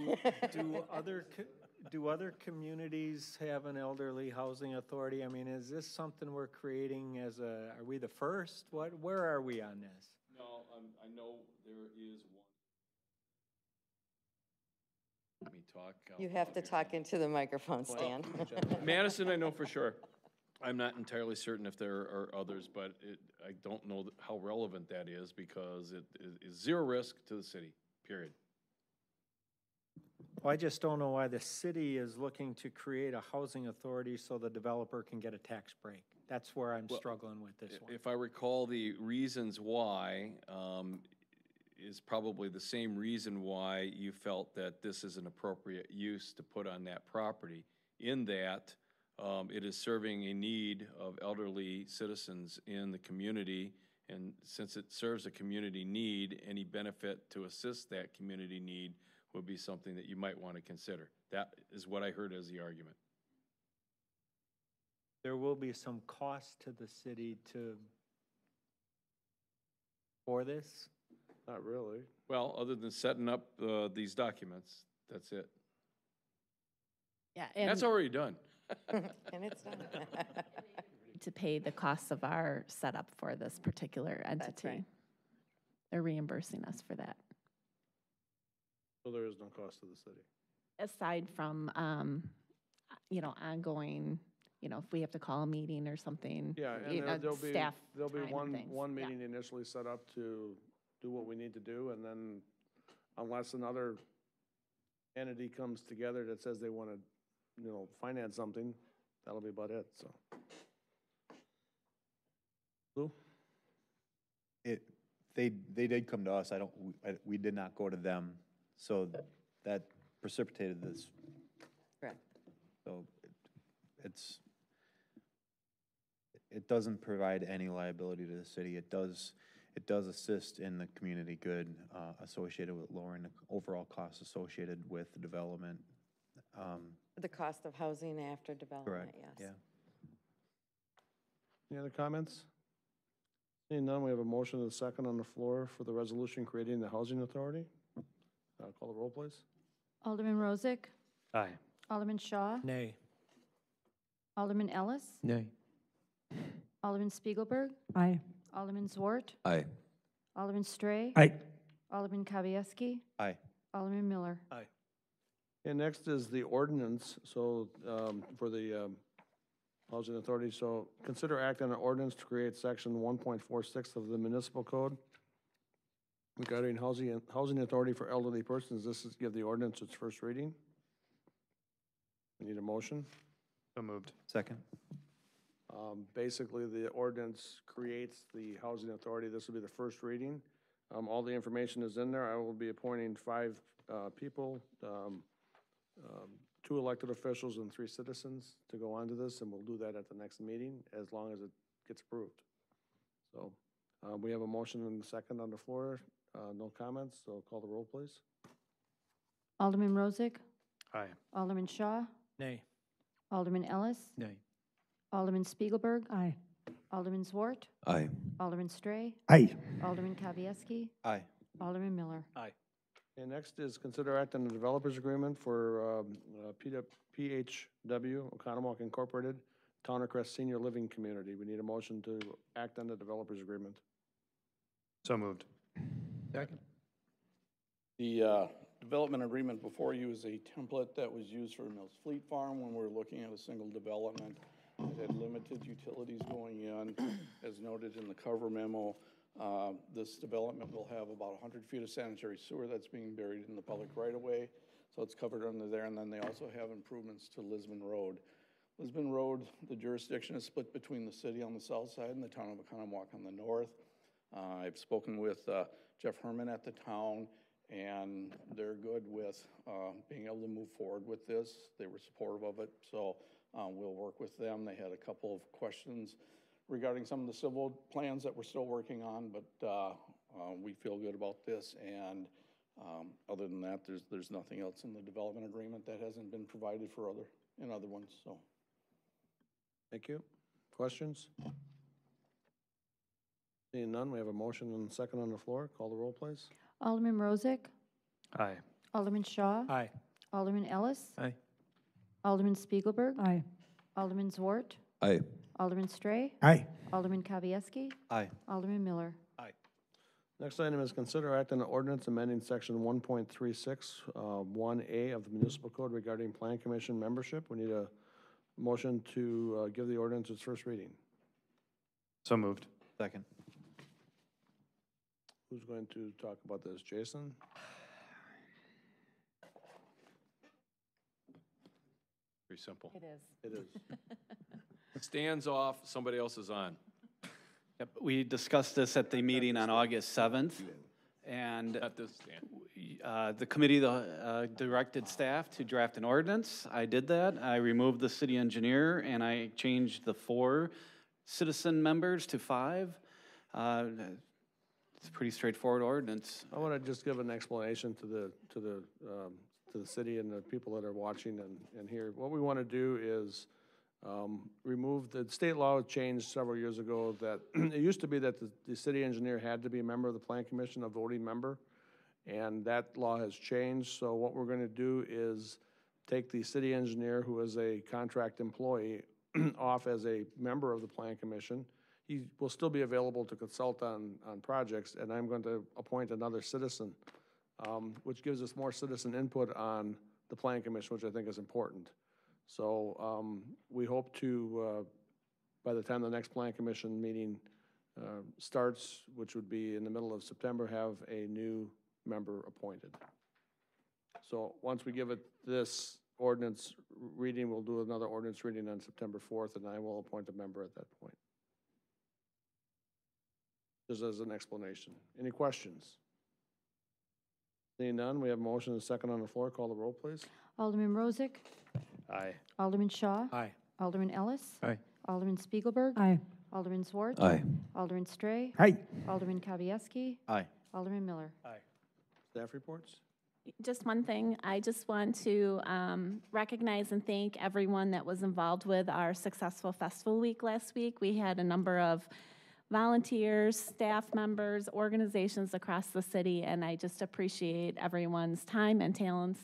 do other communities have an elderly housing authority? I mean, is this something we're creating as are we the first? Where are we on this? No, I know there is one. Let me talk. You have to talk into the microphone, Stan. Madison, I know for sure. I'm not entirely certain if there are others, but I don't know how relevant that is because it is zero risk to the city, period. Well, I just don't know why the city is looking to create a housing authority so the developer can get a tax break. That's where I'm struggling with this one. If I recall, the reasons why is probably the same reason why you felt that this is an appropriate use to put on that property, in that it is serving a need of elderly citizens in the community, and since it serves a community need, any benefit to assist that community need would be something that you might want to consider. That is what I heard as the argument. There will be some cost to the city for this? Not really. Well, other than setting up these documents, that's it. Yeah, That's already done. And it's done. to pay the costs of our setup for this particular entity. right. They're reimbursing us for that. So there is no cost to the city. Aside from, ongoing, if we have to call a meeting or something. Yeah, you know, and there'll be, staff there'll be time and things. one Yeah. meeting initially set up to do what we need to do, and then unless another entity comes together that says they want to, finance something, that'll be about it, so. Lou? They did come to us. We did not go to them. So that precipitated this. Correct. So it doesn't provide any liability to the city. It does assist in the community good associated with lowering the overall costs associated with the development. The cost of housing after development, Correct. yes. Yeah. Any other comments? Seeing none, we have a motion and a second on the floor for the resolution creating the housing authority. Call the roll, please. Alderman Rozak? Aye. Alderman Shaw? Nay. Alderman Ellis? Nay. Alderman Spiegelberg? Aye. Alderman Zwart. Aye. Alderman Stray. Aye. Alderman Kavieski. Aye. Alderman Miller. Aye. And next is the ordinance, so, for the, Housing Authority. So consider act on an ordinance to create section 1.46 of the municipal code regarding housing authority for elderly persons. This is give the ordinance its first reading. We need a motion. So moved. Second. Basically, the ordinance creates the housing authority. This will be the first reading. All the information is in there. I will be appointing 5 people, 2 elected officials and 3 citizens to go on to this, and we'll do that at the next meeting as long as it gets approved. So we have a motion and a second on the floor. No comments, so call the roll, please. Alderman Rozak. Aye. Alderman Shaw. Nay. Alderman Ellis. Nay. Alderman Spiegelberg. Aye. Alderman Zwart. Aye. Alderman Stray. Aye. Alderman Kavieski. Aye. Alderman Miller. Aye. And next is consider act on the developers agreement for PHW, Oconomowoc Incorporated, Towner Crest Senior Living Community. We need a motion to act on the developers agreement. So moved. Second. The development agreement before you is a template that was used for Mills Fleet Farm when we were looking at a single development. It had limited utilities going in, as noted in the cover memo. This development will have about 100 feet of sanitary sewer that's being buried in the public right-of-way, so it's covered under there, and then they also have improvements to Lisbon Road. Lisbon Road, the jurisdiction is split between the city on the south side and the town of Oconomowoc on the north. I've spoken with Jeff Herman at the town, and they're good with being able to move forward with this. They were supportive of it, so we'll work with them. They had a couple of questions regarding some of the civil plans that we're still working on, but we feel good about this. And other than that, there's nothing else in the development agreement that hasn't been provided for other ones. So, thank you. Questions? Seeing none, we have a motion and a second on the floor. Call the roll, please. Alderman Rozak. Aye. Alderman Shaw. Aye. Alderman Ellis. Aye. Alderman Spiegelberg. Aye. Alderman Zwart. Aye. Alderman Stray. Aye. Alderman Kavieski. Aye. Alderman Miller. Aye. Next item is consider act on an ordinance amending section 1.36, 1A of the municipal code regarding plan commission membership. We need a motion to give the ordinance its first reading. So moved. Second. Who's going to talk about this? Jason? Very simple. It is. It is. Stands off, somebody else is on. Yep, we discussed this at the meeting on August 7th, and Not this stand. the committee directed staff to draft an ordinance. I did that. I removed the city engineer, and I changed the 4 citizen members to 5. It's a pretty straightforward ordinance. I want to just give an explanation to the city and the people that are watching and here. What we want to do is remove the state law changed several years ago that it used to be that the city engineer had to be a member of the plan commission, a voting member, and that law has changed. So what we're going to do is take the city engineer, who is a contract employee, off as a member of the plan commission. He will still be available to consult on projects, and I'm going to appoint another citizen, which gives us more citizen input on the plan commission, which I think is important. So we hope to, by the time the next plan commission meeting starts, which would be in the middle of September, have a new member appointed. So once we give it this ordinance reading, we'll do another ordinance reading on September 4th, and I will appoint a member at that point. Just as an explanation. Any questions? Seeing none, we have a motion and a second on the floor. Call the roll, please. Alderman Rozak. Aye. Alderman Shaw. Aye. Alderman Ellis. Aye. Alderman Spiegelberg. Aye. Alderman Zwart. Aye. Alderman Stray. Aye. Alderman Kavieski. Aye. Alderman Miller. Aye. Staff reports? Just one thing, I just want to recognize and thank everyone that was involved with our successful festival week last week. We had a number of volunteers, staff members, organizations across the city, and I just appreciate everyone's time and talents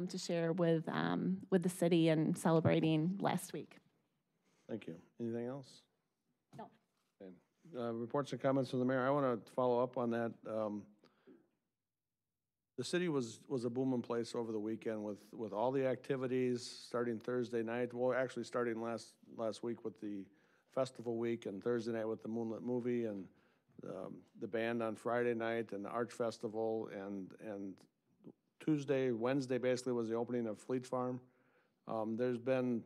to share with the city and celebrating last week. Thank you. Anything else? No. Okay. Reports and comments from the mayor. I want to follow up on that. The city was a booming place over the weekend with all the activities starting Thursday night. Well, actually starting last week with the festival week, and Thursday night with the Moonlit movie, and the band on Friday night, and the Arch Festival, and Tuesday, Wednesday basically was the opening of Fleet Farm. There's been,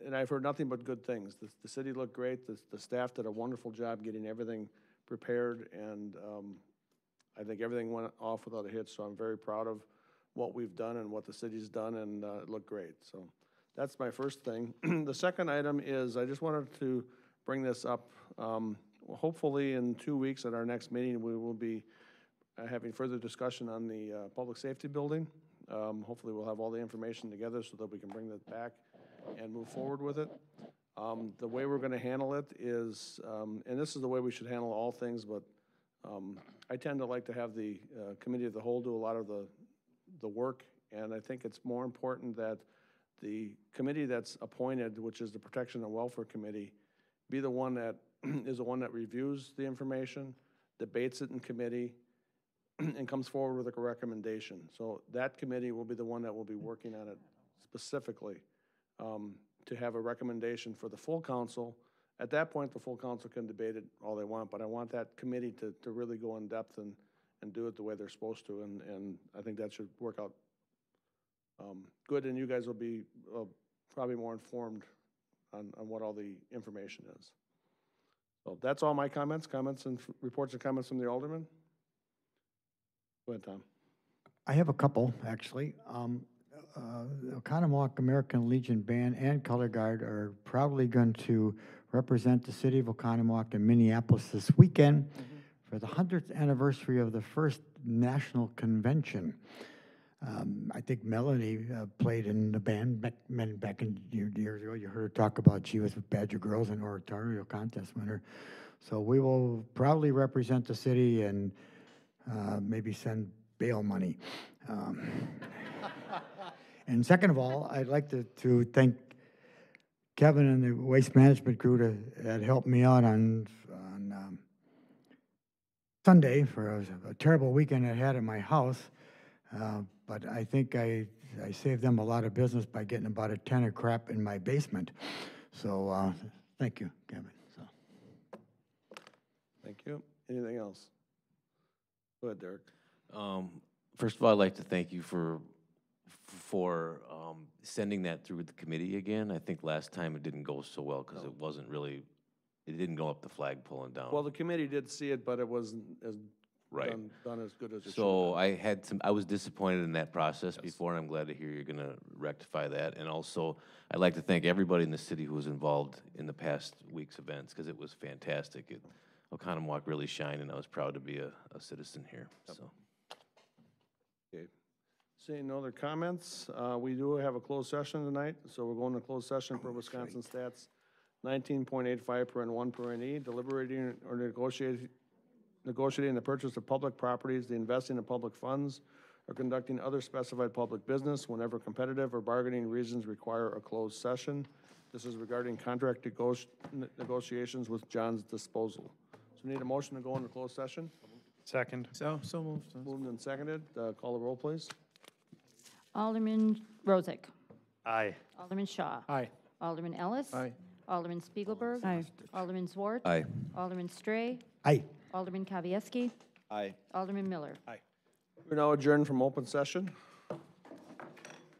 and I've heard nothing but good things. The city looked great. The staff did a wonderful job getting everything prepared, and I think everything went off without a hitch, so I'm very proud of what we've done and what the city's done, and it looked great. So that's my first thing. The second item is I just wanted to bring this up. Hopefully in 2 weeks at our next meeting, we will be having further discussion on the public safety building. Hopefully we'll have all the information together so that we can bring that back and move forward with it. The way we're going to handle it is, and this is the way we should handle all things, but I tend to like to have the committee of the whole do a lot of the work, and I think it's more important that the committee that's appointed, which is the Protection and Welfare Committee, be the one that is the one that reviews the information, debates it in committee, and comes forward with a recommendation. So that committee will be the one that will be working on it specifically to have a recommendation for the full council. At that point, the full council can debate it all they want, but I want that committee to really go in depth and do it the way they're supposed to, and I think that should work out good, and you guys will be probably more informed on what all the information is. So that's all my comments and reports and comments from the alderman. Go ahead, Tom. I have a couple, actually. The Oconomowoc American Legion Band and Color Guard are proudly going to represent the city of Oconomowoc in Minneapolis this weekend for the 100th anniversary of the first national convention. I think Melanie played in the band back in years ago. You heard her talk about she was with Badger Girls and oratorio contest winner. So we will proudly represent the city and maybe send bail money. And second of all, I'd like to thank Kevin and the waste management crew that helped me out on Sunday for a terrible weekend I had at my house. But I think I saved them a lot of business by getting about a ton of crap in my basement. So thank you, Kevin. So. Thank you. Anything else? Go ahead, Derek. First of all, I'd like to thank you for sending that through the committee again. I think last time it didn't go so well because it wasn't really, it didn't go up the flagpole and down. Well, the committee did see it, but it wasn't as right. done as good as it should So I was disappointed in that process before, and I'm glad to hear you're gonna rectify that. And also, I'd like to thank everybody in the city who was involved in the past week's events, because it was fantastic. Oconomowoc really shined, and I was proud to be a citizen here, so. Okay. Seeing no other comments, we do have a closed session tonight, so we're going to closed session for Wisconsin Stats 19.85 per N1 per NE, deliberating or negotiating the purchase of public properties, the investing of public funds, or conducting other specified public business whenever competitive or bargaining reasons require a closed session. This is regarding contract negotiations with John's Disposal. So we need a motion to go into closed session. Second. So moved. Moved and seconded. Call the roll, please. Alderman Rozak. Aye. Alderman Shaw. Aye. Alderman Ellis. Aye. Alderman Spiegelberg. Aye. Alderman Zwart. Aye. Alderman Stray. Aye. Alderman Kavieski. Aye. Alderman Miller. We're now adjourned from open session.